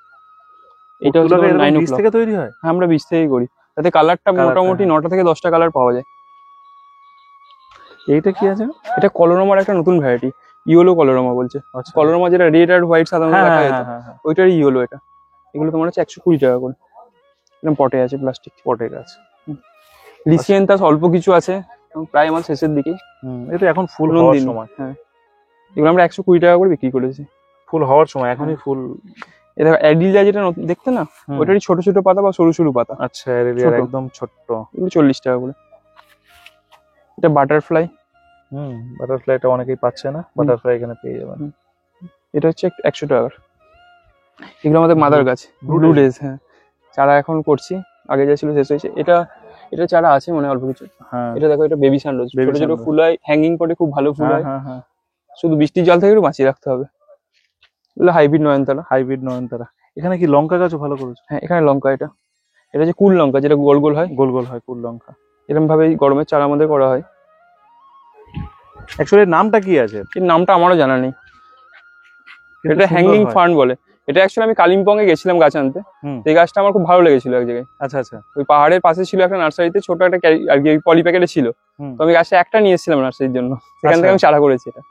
এটা হচ্ছে 9 বীজ থেকে তৈরি হয়। হ্যাঁ, আমরা বীজ থেকেই করি। তাতে কালারটা মোটামুটি 9টা থেকে 10টা কালার পাওয়া যায়। এইটা কি আছে? এটা কলোরামার একটা নতুন ভ্যারাইটি, ইয়েলো কলোরামা বলছে। কলোরামা যেটা রেড আর হোয়াইট সাধারণত দেখা যেত, ওইটারই ইয়েলো এটা। এগুলো তোমার হচ্ছে 120 টাকা করে। এরকম পটে আছে, প্লাস্টিক পটে গাছ। লিসিয়েন্থাস অল্প কিছু আছে, প্রায় আমার শেষের দিকে। এটা এখন ফুল হওয়ার সময়। হ্যাঁ, এগুলো আমরা 120 টাকা করে বিক্রি করেছি। ফুল হওয়ার সময়, এখনই ফুল। এটা অ্যাডিলিয়া যেটা দেখতে না, ওইটারই ছোট ছোট পাতা বা সরু সরু পাতা। আচ্ছা, অ্যাডিলিয়া একদম ছোট্ট। এগুলো 40 টাকা করে। এটা বাটারফ্লাই। বাটারফ্লাইটা অনেকেই পাচ্ছে না, বাটারফ্লাই এখানে পেয়ে যাবেন। এটা হচ্ছে 100 টাকার। এগুলো আমাদের মাদার গাছ, ব্লু ডেজ। হ্যাঁ, চারা এখন করছি, আগে যা ছিল শেষ হয়েছে। এটা চারা আছে মানে অল্প কিছু। এটা দেখো, এটা বেবি সানরোজ, ছোট ছোট ফুল হয়, হ্যাঙ্গিং পটে খুব ভালো ফুল হয়। শুধু বৃষ্টির জল থেকে একটু বাঁচিয়ে রাখতে হবে। এগুলো হাইব্রিড নয়নতারা। এখানে কি লঙ্কা গাছও ভালো করেছে? হ্যাঁ, এখানে লঙ্কা, এটা হচ্ছে কুল লঙ্কা, যেটা গোল গোল হয়, কুল লঙ্কা। এরকম ভাবে গরমের চারা আমাদের করা হয়। অ্যাকচুয়ালি নামটা কি আছে? এর নামটা আমারও জানা নেই। এটা হ্যাঙ্গিং ফার্ন বলে। এটা অ্যাকচুয়ালি আমি কালিম্পং এ গেছিলাম গাছ আনতে, এই গাছটা আমার খুব ভালো লেগেছিল এক জায়গায়। আচ্ছা আচ্ছা। ওই পাহাড়ের পাশে ছিল একটা নার্সারিতে, ছোট একটা আর কি পলি প্যাকেটে ছিল। তো আমি গাছটা একটা নিয়ে এসেছিলাম নার্সারির জন্য, সেখান থেকে আমি চারা করেছি। এটা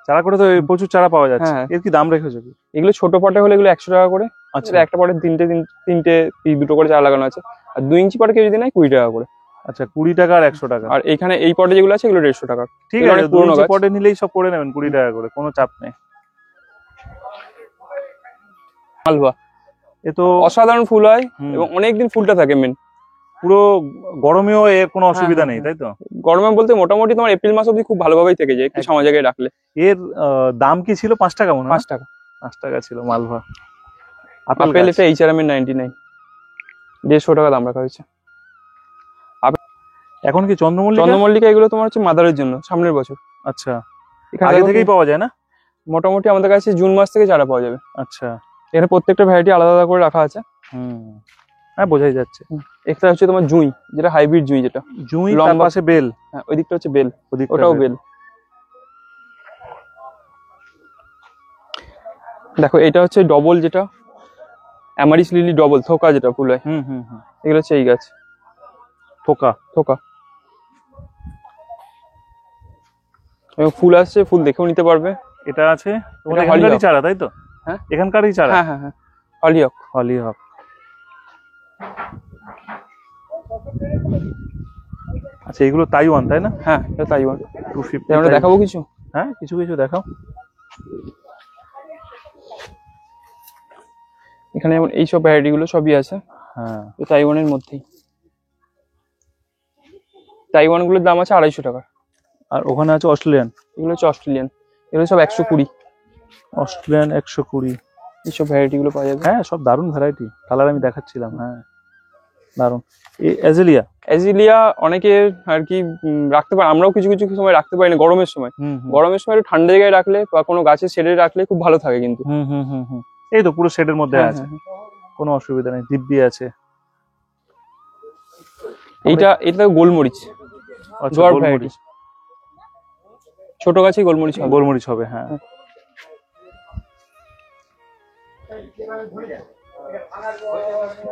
চারা করে তো প্রচুর চারা পাওয়া যাচ্ছে। এর কি দাম রেখেছো? এগুলো ছোট পটে হলে এগুলো 100 টাকা করে। আচ্ছা, একটা পটে তিনটে দুটো করে চারা লাগানো আছে। আর 2 ইঞ্চি পটে কেউ যদি নেয় 20 টাকা করে। আচ্ছা, 20 টাকা আর 100 টাকা। আর এখানে এই পটে যেগুলো আছে এগুলো 150 টাকা। ঠিক আছে, 2 ইঞ্চি পটে নিলেই সব করে নেবেন 20 টাকা করে, কোনো চাপ নেই। মালভা, এ তো অসাধারণ ফুল হয় এবং অনেকদিন ফুলটা থাকে। মেন পুরো গরমেও এর কোনো অসুবিধা নেই, তাই তো? গরমে বলতে মোটামুটি তোমার এপ্রিল মাস অবধি খুব ভালোভাবেই থেকে যায়, একটু সময় জায়গায় রাখলে। এর দাম কি ছিল? 5 টাকা মনে হয়। 5 টাকা, 5 টাকা ছিল মালভা। আপেল এটা HRM এর 99, 150 টাকা দাম রাখা হয়েছে। এখন কি চন্দ্রমল্লিকা এগুলো তোমার হচ্ছে মাদারের জন্য সামনের বছর। আচ্ছা, আগে থেকেই পাওয়া যায় না? মোটামুটি আমাদের কাছে জুন মাস থেকে চারা পাওয়া যাবে। আচ্ছা, এখানে প্রত্যেকটা ভ্যারাইটি আলাদা আলাদা করে রাখা আছে। হ্যাঁ বোঝাই যাচ্ছে। একটা হচ্ছে তোমার জুঁই, যেটা হাইব্রিড জুঁই, যেটা জুঁই, তার লম্বা। পাশে বেল। হ্যাঁ, ওই দিকটা হচ্ছে বেল, ওদিকটা ওটাও বেল। দেখো এটা হচ্ছে ডবল, যেটা অ্যামারিস লিলি ডবল থোকা, যেটা ফুল হয়। হুম হুম হুম। এগুলো হচ্ছে এই গাছ, থোকা। থোকা। এবং ফুল আসছে, ফুল দেখেও নিতে পারবে। এটা আছে তোমাদের এটা এখানকারই হলিহক। চারা, তাই তো? হ্যাঁ, এখানকারই চারা। হ্যাঁ হ্যাঁ হ্যাঁ, হলিহক। হলিহক। আচ্ছা, এগুলো তাইওয়ান, তাই না? হ্যাঁ, এটা তাইওয়ান। 250। আমরা দেখাবো কিছু? হ্যাঁ, কিছু কিছু দেখাও। এখানে যেমন এইসব ভ্যারাইটি গুলো সবই আছে। হ্যাঁ, তো তাইওয়ানের মধ্যেই। তাইওয়ান গুলোর দাম আছে 250 টাকা। আর ওখানে আছে অস্ট্রেলিয়ান। এগুলো হচ্ছে অস্ট্রেলিয়ান, এগুলো সব 120। অস্ট্রেলিয়ান 120। এইসব ভ্যারাইটি গুলো পাওয়া যাবে। হ্যাঁ, সব দারুণ ভ্যারাইটি, কালার আমি দেখাচ্ছিলাম। হ্যাঁ, দারুণ। এই অ্যাজেলিয়া। অ্যাজিলিয়া অনেকের আর কি রাখতে পারে, আমরাও কিছু কিছু সময় রাখতে পারি না গরমের সময়। হুম গরমের সময় একটু ঠান্ডা জায়গায় রাখলে বা কোনো গাছের শেডে রাখলে খুব ভালো থাকে কিন্তু। হুম হুম হুম হুম। এই তো পুরো শেডের মধ্যে হ্যাঁ, আছে, হ্যাঁ, কোনো অসুবিধা নেই। দিব্যি আছে। এটা গোলমরিচ, আচ্ছা, জোয়ার গোলমরিচ। ভ্যারাইটি। ছোট গাছে গোলমরিচ হবে। গোলমরিচ হবে, হ্যাঁ।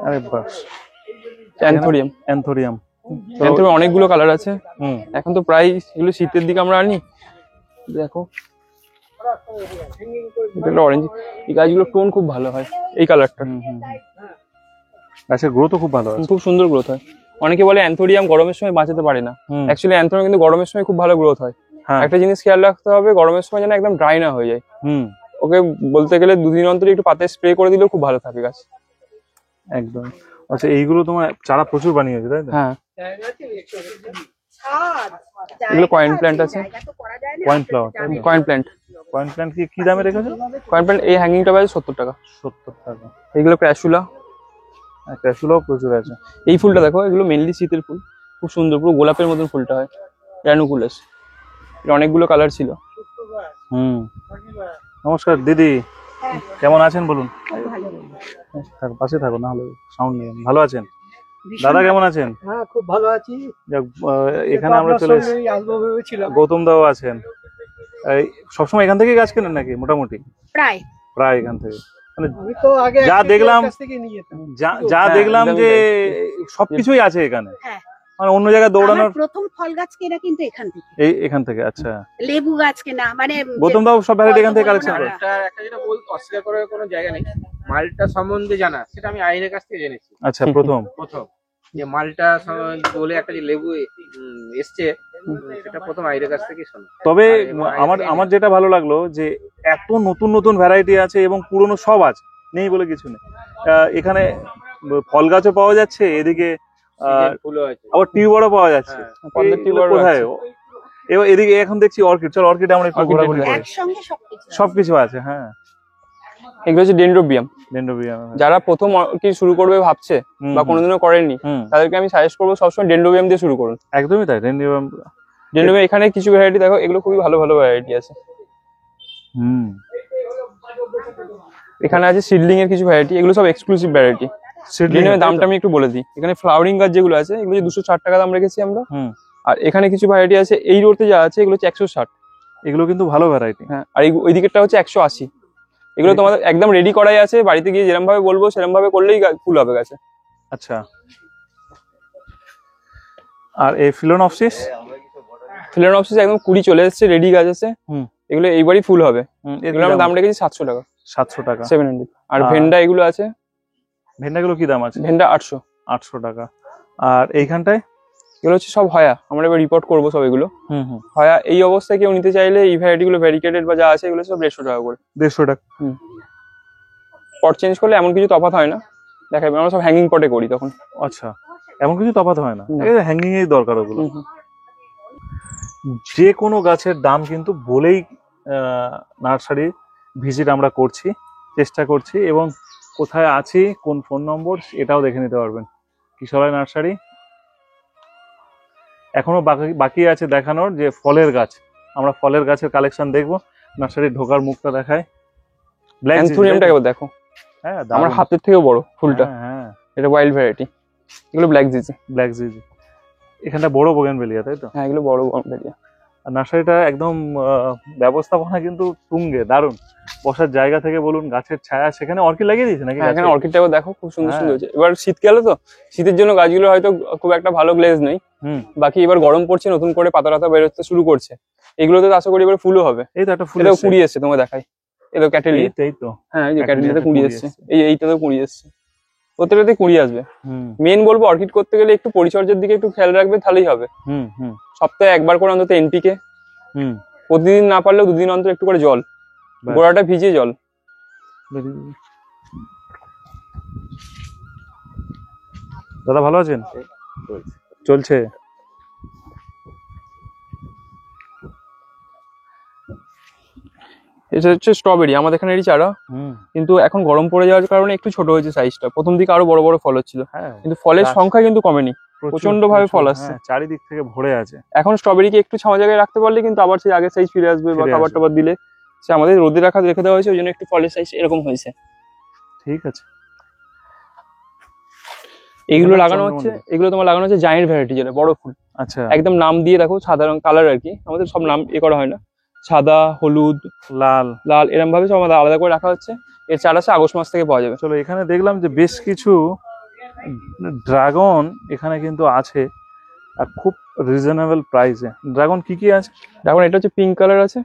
আরে বাস। অ্যান্থোরিয়াম। অ্যান্থোরিয়াম। অ্যান্থোরিয়াম অনেকগুলো কালার আছে। হুম। এখন তো প্রায় এগুলো শীতের দিকে আমরা আনি। দেখো এটা অরেঞ্জ, এই গাছগুলো টোন খুব ভালো হয় এই কালারটা। গাছের গ্রোথও খুব ভালো আছে। খুব সুন্দর গ্রোথ হয়। অনেকে বলে অ্যান্থোরিয়াম গরমের সময় বাঁচাতে পারে না, অ্যাকচুয়ালি অ্যান্থোরিয়াম কিন্তু গরমের সময় খুব ভালো গ্রোথ হয়। হ্যাঁ। একটা জিনিস খেয়াল রাখতে হবে, গরমের সময় যেন একদম ড্রাই না হয়ে যায়। ওকে বলতে গেলে 2 দিন অন্তর একটু পাতে স্প্রে করে দিলেও খুব ভালো থাকে গাছ। একদম। আচ্ছা, এইগুলো তোমার চারা প্রচুর বানিয়েছে, তাই তো? হ্যাঁ, এগুলো কয়েন প্ল্যান্ট আছে। Coin flower. Coin plant. Coin plant কি দামে রেখেছো? কয়েন প্ল্যান্ট এই হ্যাঙ্গিংটা বাজে 70 টাকা। 70 টাকা। এগুলো ক্র্যাসুলা। ক্র্যাসুলাও প্রচুর আছে। এই ফুলটা দেখো, এগুলো মেনলি শীতের ফুল, খুব সুন্দর, পুরো গোলাপের মতন ফুলটা হয়। র্যানুকুলাস, এর অনেকগুলো কালার ছিল। নমস্কার দিদি, কেমন আছেন বলুন? পাশে থাকো, না হলে সাউন্ড নেই। ভালো আছেন? দাদা কেমন আছেন? হ্যাঁ, খুব ভালো আছি। এখানে আমরা চলে এসেছি, গৌতম দাও আছেন। এই সবসময় এখান থেকে গাছ কেনেন নাকি? মোটামুটি প্রায় এখান থেকে। মানে যা দেখলাম, যা দেখলাম যে সবকিছুই আছে এখানে। মানে অন্য জায়গায় দৌড়ানোর। প্রথম ফল গাছ কেনা কিন্তু এখান থেকে। এখান থেকে। আচ্ছা, লেবু গাছ কেনা, মানে গৌতম দাও সব ভ্যারাইটি এখান থেকে কালেকশন করে। একটা যেটা অস্বীকার করার কোনো জায়গা নেই, মালটা সম্বন্ধে জানা, সেটা আমি আইনের কাছ থেকে জেনেছি। আচ্ছা, প্রথম যে মালটা বলে একটা যে লেবু এসছে, সেটা প্রথম আইনের কাছ থেকে শোনা। তবে আমার যেটা ভালো লাগলো যে এত নতুন নতুন ভ্যারাইটি আছে এবং পুরনো সব আছে, নেই বলে কিছু নেই। এখানে ফল গাছও পাওয়া যাচ্ছে, এদিকে আবার টিউবারও পাওয়া যাচ্ছে। কোথায়? এবার এদিকে এখন দেখছি অর্কিড। চল, অর্কিড আমরা একটু ঘোরাঘুরি করি। একসঙ্গে সবকিছু আছে। হ্যাঁ, এগুলো হচ্ছে ডেনড্রোবিয়াম। ডেনড্রোবিয়াম। যারা প্রথম অর্কিড শুরু করবে ভাবছে বা কোনোদিনও করেননি, তাদেরকে আমি সাজেস্ট করবো সবসময় ডেনড্রোবিয়াম দিয়ে শুরু করুন। একদমই তাই, ডেনড্রোবিয়াম। এখানে কিছু ভ্যারাইটি দেখো, এগুলো খুবই ভালো ভালো ভ্যারাইটি আছে। এখানে আছে সিডলিং এর কিছু ভ্যারাইটি, এগুলো সব এক্সক্লুসিভ ভ্যারাইটি। সিডলিং এর দামটা আমি একটু বলে দিই। এখানে ফ্লাওয়ারিং গাছ যেগুলো আছে, এগুলো 260 টাকা দাম রেখেছি আমরা। আর এখানে কিছু ভ্যারাইটি আছে, এই রোডে যা আছে এগুলো হচ্ছে 160। এগুলো কিন্তু ভালো ভ্যারাইটি। হ্যাঁ, আর ওই দিকেরটা হচ্ছে 180। এগুলো তোমাদের একদম রেডি করাই আছে, বাড়িতে গিয়ে যেরকম ভাবে বলবো সেরকম ভাবে করলেই ফুল হবে গাছে। আচ্ছা, আর এই ফিলোনপসিস একদম 20 চলে এসেছে, রেডি গাছ আছে। এগুলো এইবারই ফুল হবে। এগুলো আমরা দাম রেখেছি 700 টাকা। 700 টাকা, 700। আর ভেন্ডা এগুলো আছে। ভেন্ডাগুলো কি দাম আছে? ভেন্ডা 800 টাকা। আর এইখানটায় এগুলো হচ্ছে সব হয়া, আমরা এবার রিপোর্ট করবো সব এগুলো। হয়া এই অবস্থায় কেউ নিতে চাইলে এই ভ্যারাইটি গুলো ভ্যারিকেটেড বা যা আছে এগুলো সব 150 টাকা করে। 150 টাকা। পট চেঞ্জ করলে এমন কিছু তফাৎ হয় না, দেখাবে। আমরা সব হ্যাঙ্গিং পটে করি তখন। আচ্ছা, এমন কিছু তফাৎ হয় না, হ্যাঙ্গিং এর দরকার ওগুলো। যে কোনো গাছের দাম কিন্তু বলেই নার্সারি ভিজিট আমরা করছি, চেষ্টা করছি, এবং কোথায় আছি, কোন ফোন নম্বর, এটাও দেখে নিতে পারবেন। কিশোরায় নার্সারি। এখনো বাকি আছে দেখানোর যে ফলের গাছ। আমরা ফলের গাছের কালেকশন দেখবো। নার্সারি ঢোকার মুখটা দেখায়। অ্যান্থোরিয়ামটা দেখো, হ্যাঁ, আমার হাতের থেকেও বড় ফুলটা। হ্যাঁ। এটা ওয়াইল্ড ভ্যারাইটি, এগুলো ব্ল্যাক জিজি। ব্ল্যাক জিজি, এখানটা বড় বোগেনভেলিয়া তাই তো? হ্যাঁ এগুলো বড় বোগেনভেলিয়া। আর নার্সারিটা একদম ব্যবস্থাপনা কিন্তু তুঙ্গে, দারুণ। বসার জায়গা থেকে বলুন, গাছের ছায়া, সেখানে অর্কিড লাগিয়ে দিয়েছে নাকি? হ্যাঁ এখানে গাছে? অর্কিডটাও দেখো খুব সুন্দর হ্যাঁ। সুন্দর হয়েছে। এবার শীতকালে তো, শীতের জন্য গাছগুলো হয়তো খুব একটা ভালো গ্লেজ নেই, বাকি এবার গরম পড়ছে, নতুন করে পাতা টাতা বেরোতে শুরু করছে, এগুলোতে তো আশা করি এবার ফুলও হবে। এই তো একটা ফুল এটাও কুড়ি এসছে, তোমাকে দেখাই, এলো ক্যাটেলিয়া। এই তো হ্যাঁ এই যে ক্যাটেলিয়াতে ক্যাটেলিয়াতে কুড়ি কুড়ি এসছে, এসছে। এইটাতেও কুড়ি এসছে, প্রত্যেকটাতে কুড়ি আসবে। মেন বলবো অর্কিড করতে গেলে একটু পরিচর্যার দিকে একটু খেয়াল রাখবে, তাহলেই হবে। সপ্তাহে একবার করে অন্তত এনপিকে, প্রতিদিন না পারলেও দুদিন অন্তর একটু করে জল, ব্যাস। গোড়াটা ভিজিয়ে জল। দাদা ভালো আছেন? চলছে। এটা হচ্ছে স্ট্রবেরি, আমাদের এখানে এই চারা, কিন্তু এখন গরম পড়ে যাওয়ার কারণে একটু ছোট হয়েছে সাইজটা, প্রথম দিকে আরো বড় বড় ফল হচ্ছিল, হ্যাঁ, কিন্তু ফলের সংখ্যা কিন্তু কমেনি, প্রচন্ড ভাবে ফল আসছে। চারিদিক থেকে ভরে আছে। এখন স্ট্রবেরিকে একটু ছাওয়া জায়গায় রাখতে পারলে কিন্তু আবার সেই আগের সাইজ ফিরে আসবে, বা ফিরে খাবার আসবে। টাবার দিলে সে আমাদের রোদে রেখে দেওয়া হয়েছে, ওই জন্য একটু ফলের সাইজ এরকম হয়েছে। ঠিক আছে, এইগুলো এবার লাগানো হচ্ছে, চন্দ্রমল্লিকা। এগুলো তোমার লাগানো হচ্ছে জায়েন্ট ভ্যারাইটি, যেটা বড় ফুল, আচ্ছা। একদম নাম দিয়ে দেখো, সাধারণ কালার আর কি, আমাদের সব নাম করা হয় না, সাদা, হলুদ, লাল। লাল, এরকম ভাবে সব আমাদের আলাদা করে রাখা হচ্ছে। এর চারা আগস্ট মাস থেকে পাওয়া যাবে। চলো, এখানে দেখলাম যে বেশ কিছু ড্রাগন এখানে কিন্তু আছে, আর খুব রিজনেবল প্রাইসে। ড্রাগন কি কি আছে? এখন এটা হচ্ছে পিঙ্ক কালার আছে,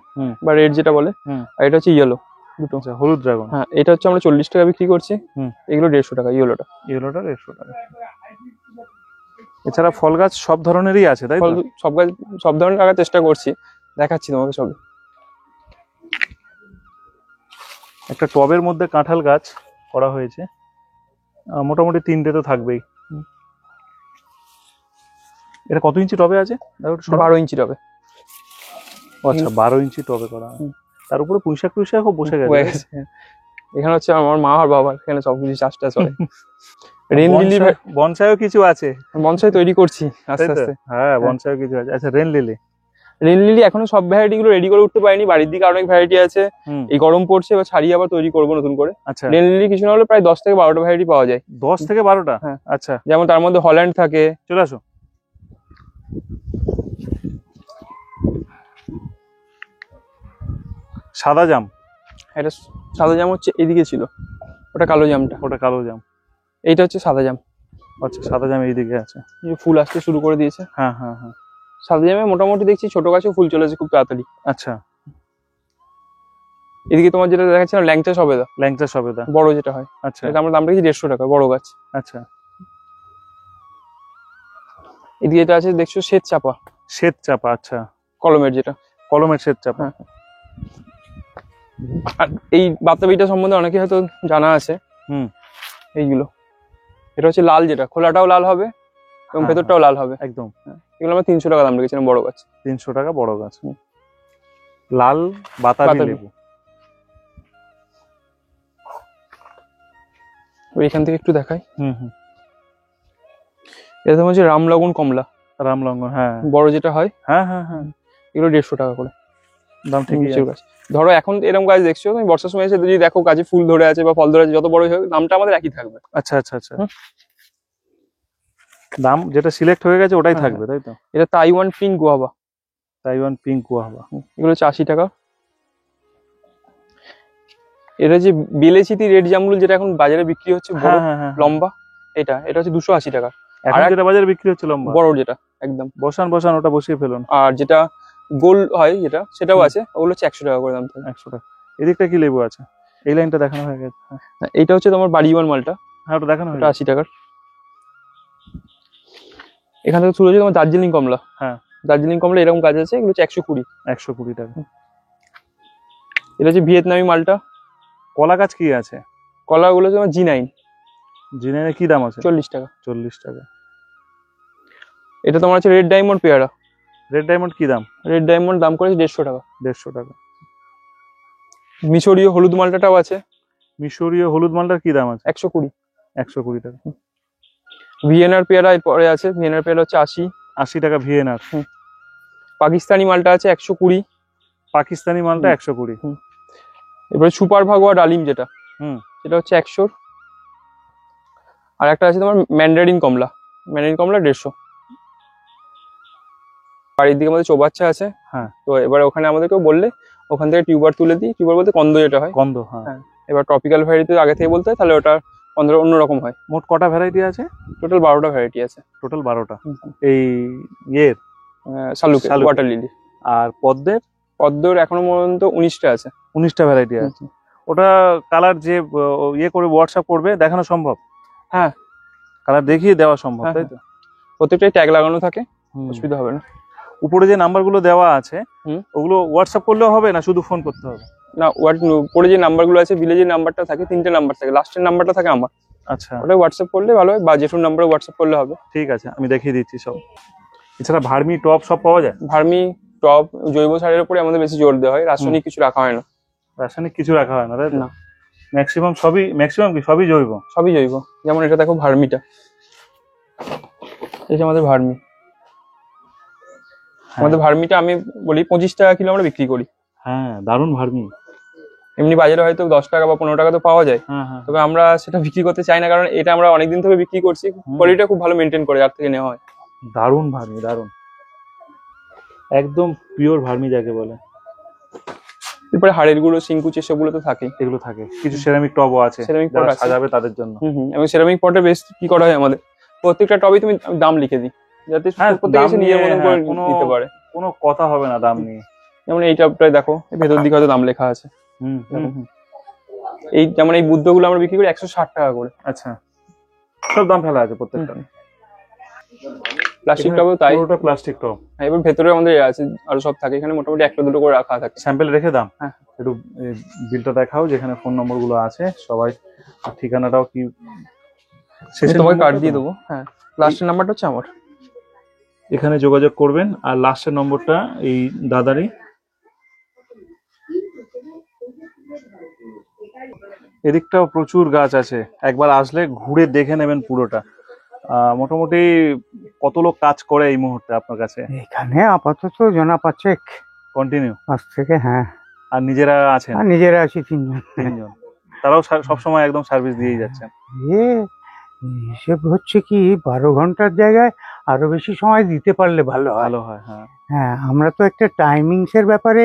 বা রেড যেটা বলে, আর এটা হচ্ছে ইয়েলো, দুটো। আচ্ছা, হলুদ ড্রাগন। হ্যাঁ এটা হচ্ছে আমরা 40 টাকা বিক্রি করছি, এগুলো 150 টাকা। ইয়েলোটা 150 টাকা। এছাড়া ফল গাছ সব ধরনেরই আছে তাই তো? সব গাছ সব ধরনের লাগার চেষ্টা করছি, দেখাচ্ছি তোমাকে সব। একটা টবের মধ্যে কাঁঠাল গাছ করা হয়েছে, মোটামুটি 3টে তো থাকবেই। এটা কত ইঞ্চি টবে আছে? 12 ইঞ্চি টবে। আচ্ছা, 12 ইঞ্চি টবে করা। তার উপরে পুঁইশাক টুইশাক খুব বসে গেছে। এখানে হচ্ছে আমার মা আর বাবা এখানে সবকিছু চাষটা চলে। রেন লিলি, বনসাইও কিছু আছে, বনসাই তৈরি করছি আস্তে আস্তে। হ্যাঁ, বনসাইও কিছু আছে। আচ্ছা, রেন লিলি। রেন লিলি এখনো সব ভ্যারাইটি গুলো রেডি করে উঠতে পারিনি, বাড়ির দিকে অনেক ভ্যারাইটি আছে, এই গরম পড়ছে, এবার ছাড়িয়ে আবার তৈরি করবো নতুন করে। আচ্ছা, রেন লিলি কিছু না হলে প্রায় 10 থেকে 12টা ভ্যারাইটি পাওয়া যায়। 10 থেকে 12টা? হ্যাঁ। আচ্ছা, যেমন তার মধ্যে হল্যান্ড থাকে। চলে আসো। সাদা জাম, এটা সাদা জাম হচ্ছে এদিকে ছিল, ওটা কালো জামটা। ওটা কালো জাম। এইটা হচ্ছে সাদা জাম। আচ্ছা, সাদা জাম এইদিকে আছে। এই যে ফুল আসতে শুরু করে দিয়েছে। হ্যাঁ হ্যাঁ হ্যাঁ। সাদা জামে মোটামুটি দেখছি ছোট গাছেও ফুল চলেছে খুব তাড়াতাড়ি। আচ্ছা, এদিকে তোমার যেটা দেখাচ্ছিলাম ল্যাংচা সবেদা, ল্যাংচা সবেদা বড় যেটা হয়। আচ্ছা এটা আমরা দাম রেখেছি 150 টাকা, বড় গাছ। আচ্ছা। এদিকে এটা আছে দেখছো শ্বেত চাপা, শ্বেত চাপা। আচ্ছা, কলমের যেটা, কলমের শ্বেত চাপা। হ্যাঁ। আর এই বাতাবিটা সম্বন্ধে অনেকে হয়তো জানা আছে। এইগুলো, এটা হচ্ছে লাল, যেটা খোলাটাও লাল হবে এবং হ্যাঁ, ভেতরটাও লাল হবে একদম। এগুলো আমরা 300 টাকা দাম রেখেছিলাম, বড় গাছ। 300 টাকা বড় গাছ। লাল বাতাবি বাতাবি। লেবু। এখান থেকে একটু দেখাই। এটা হচ্ছে রামলগন কমলা, রামলঙ্গন। হ্যাঁ, বড় যেটা হয়। হ্যাঁ হ্যাঁ হ্যাঁ। এগুলো 150 টাকা করে দাম ঠিকই নিচের আছে। গাছ। ধরো এখন এরকম গাছ দেখছো, তুমি বর্ষার সময় এসে যদি দেখো গাছে ফুল ধরে আছে বা ফল ধরে আছে, যত বড়ই হোক দামটা আমাদের একই থাকবে। আচ্ছা আচ্ছা আচ্ছা। দাম যেটা সিলেক্ট হয়ে গেছে ওটাই হ্যাঁ, থাকবে তাই তো? এটা Taiwan pink guava, Taiwan pink guava. এগুলো হচ্ছে 80 টাকা। এটা যে বেলেচিতি রেড জামরুল, যেটা এখন বাজারে বিক্রি হচ্ছে বড় হ্যাঁ হ্যাঁ হ্যাঁ। লম্বা, এটা হচ্ছে 280 টাকা। এখন আর যেটা বাজারে বিক্রি হচ্ছে লম্বা, বড় যেটা একদম। বসান বসান, ওটা বসিয়ে ফেলুন। আর যেটা গোল হয় যেটা, সেটাও আছে, ওগুলো হচ্ছে 100 টাকা করে দাম থাকে। 100 টাকা। এদিকটা কি লেবু আছে? এই লাইনটা দেখানো হয়ে গেছে। হ্যাঁ, এইটা হচ্ছে তোমার বাড়িওয়ান মালটা, হ্যাঁ ওটা দেখানো হয়ে ওটা গেছে। 80 টাকার। এখান থেকে শুরু হচ্ছে তোমার দার্জিলিং কমলা। হ্যাঁ, দার্জিলিং কমলা এরকম গাছ আছে, এগুলো হচ্ছে 120। 120 টাকা। এটা হচ্ছে ভিয়েতনামি মালটা। কলা গাছ কি আছে? কলা গুলো তোমার G9, জিনের কি দাম আছে? 40 টাকা। 40 টাকা। এটা তোমার হচ্ছে রেড ডায়মন্ড পেয়ারা। রেড ডায়মন্ড কি দাম? রেড ডায়মন্ড দাম করেছে 150 টাকা। 150 টাকা। মিশরীয় হলুদ মালটাটাও আছে, মিশরীয় হলুদ মালটার কি দাম আছে? 120। 120 টাকা। ভিয়েনার পেয়ারা এরপরে আছে, ভিয়েনার পেয়ারা হচ্ছে 80। 80 টাকা ভিয়েনার। পাকিস্তানি মালটা আছে 120। পাকিস্তানি মালটা 120। এবারে সুপার ভাগোয়া ডালিম যেটা, হুম, সেটা হচ্ছে 100। আর একটা আছে তোমার ম্যান্ডারিন কমলা, 150। বাড়ির দিকে আমাদের চৌবাচ্চা আছে। হ্যাঁ। তো এবার ওখানে আমাদেরকেও বললে ওখান থেকে টিউবার তুলে দিই। টিউবার বলতে কন্দ যেটা হয়। গন্ধ, হ্যাঁ। হ্যাঁ। এবার টপিক্যাল ভ্যারাইটি আগে থেকে বলতে হয়, তাহলে ওটা অন্যরকম হয়। মোট কটা ভ্যারাইটি আছে? টোটাল 12টা ভ্যারাইটি আছে। টোটাল 12টা। এই ইয়ের শালুকে, শালুকে। Water lily. আর পদ্মের? পদ্মর এখনো পর্যন্ত 19টা আছে। 19টা ভ্যারাইটি আছে। ওটা কালার যে ইয়ে করে হোয়াটসঅ্যাপ করবে, দেখানো সম্ভব? হ্যাঁ। কালার দেখিয়ে দেওয়া সম্ভব, হ্যাঁ, তাই তো? প্রত্যেকটাই ট্যাগ লাগানো থাকে, হুম। অসুবিধা হবে না। উপরে যে নাম্বারগুলো দেওয়া আছে হুম। ওগুলো হোয়াটসঅ্যাপ করলেও হবে, না শুধু ফোন করতে হবে? না, পরে যে নাম্বারগুলো আছে, ভিলেজের নাম্বারটা থাকে, 3টে নাম্বার থাকে, লাস্টের নাম্বারটা থাকে আমার। আচ্ছা, ওটা হোয়াটসঅ্যাপ করলে ভালো হয়, বা জেঠুর নাম্বারে হোয়াটসঅ্যাপ করলে হবে। ঠিক আছে, আমি দেখিয়ে দিচ্ছি সব। এছাড়া ভার্মি টপ সব পাওয়া যায়? ভার্মি টপ, জৈব সারের উপরে আমাদের বেশি জোর দেওয়া হয়, রাসায়নিক কিছু রাখা হয় না। রাসায়নিক কিছু রাখা হয় না, তাই তো? না। ম্যাক্সিমাম কি সবই জৈব? সবই জৈব। যেমন এটা দেখো, ভার্মিটা, এই যে আমাদের ভার্মি। আমাদের ভার্মিটা আমি বলি 25 টাকা কিলো আমরা বিক্রি করি। হ্যাঁ, দারুণ ভার্মি। এমনি বাজারে হয়তো 10 টাকা বা 15 টাকা তো পাওয়া যায়, হ্যাঁ হ্যাঁ। তবে আমরা সেটা বিক্রি করতে চাই না, কারণ এটা আমরা অনেকদিন থেকে বিক্রি করছি। কোয়ালিটিটা খুব ভালো মেনটেন করে, যার থেকে নেওয়া হয়। দারুণ ভার্মি, দারুণ, একদম পিওর ভার্মি যাকে বলে। এরপরে হাড়ের গুঁড়ো, সিংকুচি, সেগুলো তো থাকেই। এগুলো থাকে। কিছু সেরামিক টবও আছে, সেরামিক যারা পট আছে। সাজাবে তাদের জন্য। এবং সেরামিক পটে বেশ কি করা হয়, আমাদের প্রত্যেকটা টবে তুমি দাম লিখে দিই, যাতে হ্যাঁ, প্রত্যেকে দাম এসে নিজের নিয়ে, মতন করে হ্যাঁ, নিতে পারে। কোনো কথা হবে না দাম নিয়ে। যেমন এই টবটায় দেখো, ভেতর দিকে হয়তো দাম লেখা আছে। হুম হুম হুম। এই যেমন এই বুদ্ধগুলো আমরা বিক্রি করি 160 টাকা করে। আচ্ছা, সব দাম ফেলা আছে প্রত্যেকটা। প্লাস্টিক টবেও তাই। পুরোটা প্লাস্টিক টব। হ্যাঁ, এবার ভেতরে আমাদের আছে আরো সব থাকে, এখানে মোটামুটি একটা দুটো করে রাখা থাকে। স্যাম্পল রেখে দাম। হ্যাঁ। একটু বিলটা দেখাও, যেখানে ফোন নম্বর গুলো আছে সবাই, আর ঠিকানাটাও কি শেষে তোমাকে কার্ড দিয়ে দেবো। হ্যাঁ, লাস্টের নাম্বারটা হচ্ছে আমার। এখানে যোগাযোগ করবেন। আর লাস্টের নম্বরটা এই দাদারই। এদিকটাও প্রচুর গাছ আছে, একবার আসলে ঘুরে দেখে নেবেন পুরোটা। মোটামুটি কত লোক কাজ করে এই মুহূর্তে আপনার কাছে? এখানে আপাতত জনা 5 কন্টিনিউ? 5 থেকে, হ্যাঁ। আর নিজেরা আছেন? আর নিজেরা আছি 3 জন। 3 জন। তারাও সবসময় একদম সার্ভিস দিয়েই যাচ্ছেন? হিসেব হচ্ছে কি, 12 ঘন্টার জায়গায় আরো বেশি সময় দিতে পারলে ভালো হয়। ভালো হয়, হ্যাঁ। হ্যাঁ, আমরা তো একটা টাইমিংস এর ব্যাপারে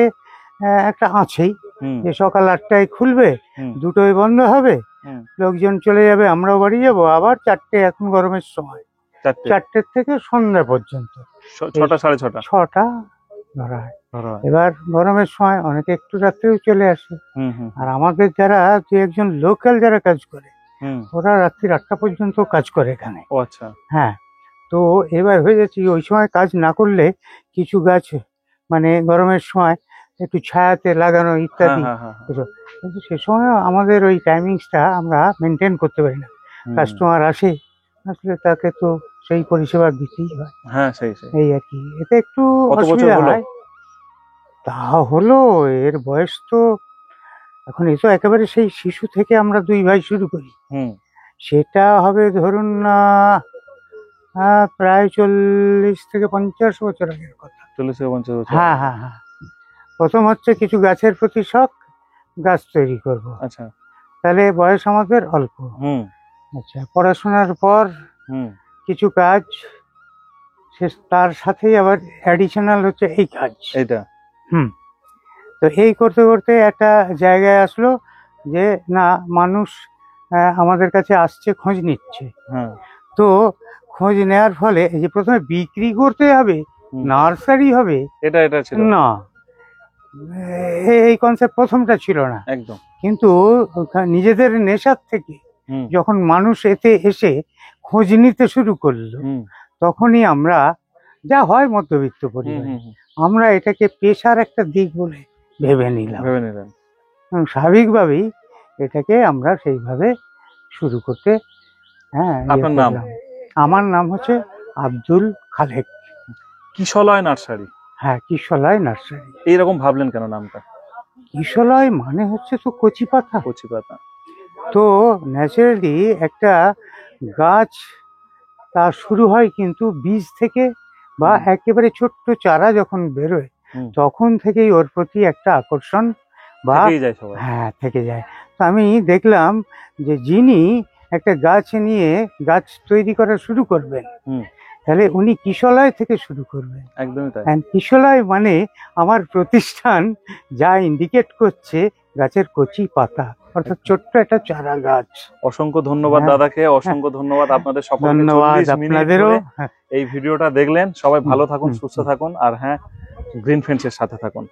একটা আছেই, হুম যে সকাল 8টায় খুলবে, হুম 2টোয় বন্ধ হবে, হুম। লোকজন চলে যাবে, আমরাও বাড়ি যাব, আবার 4টে, এখন গরমের সময় 4টের থেকে সন্ধ্যা পর্যন্ত 6টা 6:30 6টা ধরা হয়। ধরা হয়। এবার গরমের সময় অনেকে একটু রাত্রেও চলে আসে। হুম হুম আর আমাদের যারা 2-1 জন লোকাল যারা কাজ করে, হুম। ওরা রাত্রি 8টা পর্যন্ত কাজ করে এখানে। ও আচ্ছা। হ্যাঁ, তো এবার হয়ে যাচ্ছে ওই সময় কাজ না করলে কিছু গাছ মানে গরমের সময় একটু ছায়াতে লাগানো হ্যাঁ ইত্যাদি, হ্যাঁ হ্যাঁ। কিন্তু সে সময় আমাদের ওই টাইমিংসটা আমরা মেনটেন করতে পারি না। হুম। কাস্টমার আসলে তাকে তো সেই পরিষেবা দিতেই হয়, হ্যাঁ, সেই এই আর কি। এতে একটু কত বছর অসুবিধা হলো? হয়। তা হলো, এর বয়স তো এখন, এ তো একেবারে সেই শিশু থেকে আমরা 2 ভাই শুরু করি। হুম। সেটা হবে ধরুন প্রায় 40 থেকে 50 বছর আগের কথা। 40 থেকে 50 বছর। হ্যাঁ হ্যাঁ হ্যাঁ। প্রথম হচ্ছে কিছু গাছের প্রতি শখ, গাছ তৈরি করব, আচ্ছা। তাহলে বয়স আমাদের অল্প। হুম আচ্ছা, পড়াশোনার পর হুম কিছু কাজ, তার সাথেই আবার অ্যাডিশনাল হচ্ছে এই কাজ। এইটা। তো এই করতে করতে একটা জায়গায় আসলো যে না, মানুষ আমাদের কাছে আসছে, খোঁজ নিচ্ছে। হ্যাঁ। তো খোঁজ নেওয়ার ফলে এই যে প্রথমে বিক্রি করতে হবে, হুম। নার্সারি হবে, এটা ছিল না, এই কনসেপ্ট প্রথমটা ছিল না একদম। কিন্তু নিজেদের নেশার থেকে হুম যখন মানুষ এতে এসে খোঁজ নিতে শুরু করলো, হুম তখনই আমরা, যা হয় মধ্যবিত্ত হুম পরিবার, হুম হুম। আমরা এটাকে পেশার একটা দিক বলে ভেবে নিলাম। ভেবে নিলেন। এবং স্বাভাবিকভাবেই এটাকে আমরা সেইভাবে শুরু করতে, হ্যাঁ, আপনার নাম? করলাম। আমার নাম হচ্ছে আব্দুল খালেক। কিশলয় নার্সারি। হ্যাঁ, কিশলয় নার্সারি। এইরকম ভাবলেন কেন নামটা? কিশলয় মানে হচ্ছে তো কচি পাতা। কচি পাতা। তো ন্যাচারালি একটা গাছ তা শুরু হয় কিন্তু বীজ থেকে, বা একেবারে ছোট্ট চারা যখন বেরোয়, হুম। তখন থেকেই ওর প্রতি একটা আকর্ষণ বা থেকেই যায় সবাই। হ্যাঁ থেকে যায়। তো আমি দেখলাম যে যিনি একটা গাছ নিয়ে গাছ তৈরি করা শুরু করবেন, হুম। তাহলে উনি কিশলয় থেকে শুরু করবেন। একদমই তাই। And কিশলয় মানে আমার প্রতিষ্ঠান যা ইন্ডিকেট করছে গাছের কচি পাতা, অর্থাৎ ছোট্ট একটা চারা গাছ। অসংখ্য ধন্যবাদ হ্যাঁ। দাদাকে, অসংখ্য ধন্যবাদ আপনাদের সকলকে। ধন্যবাদ 40 মিনিট আপনাদেরও। ধরে এই ভিডিওটা দেখলেন, সবাই ভালো থাকুন, হুম। সুস্থ থাকুন, আর হ্যাঁ, গ্রিন ফ্রেন্ডস এর সাথে থাকুন।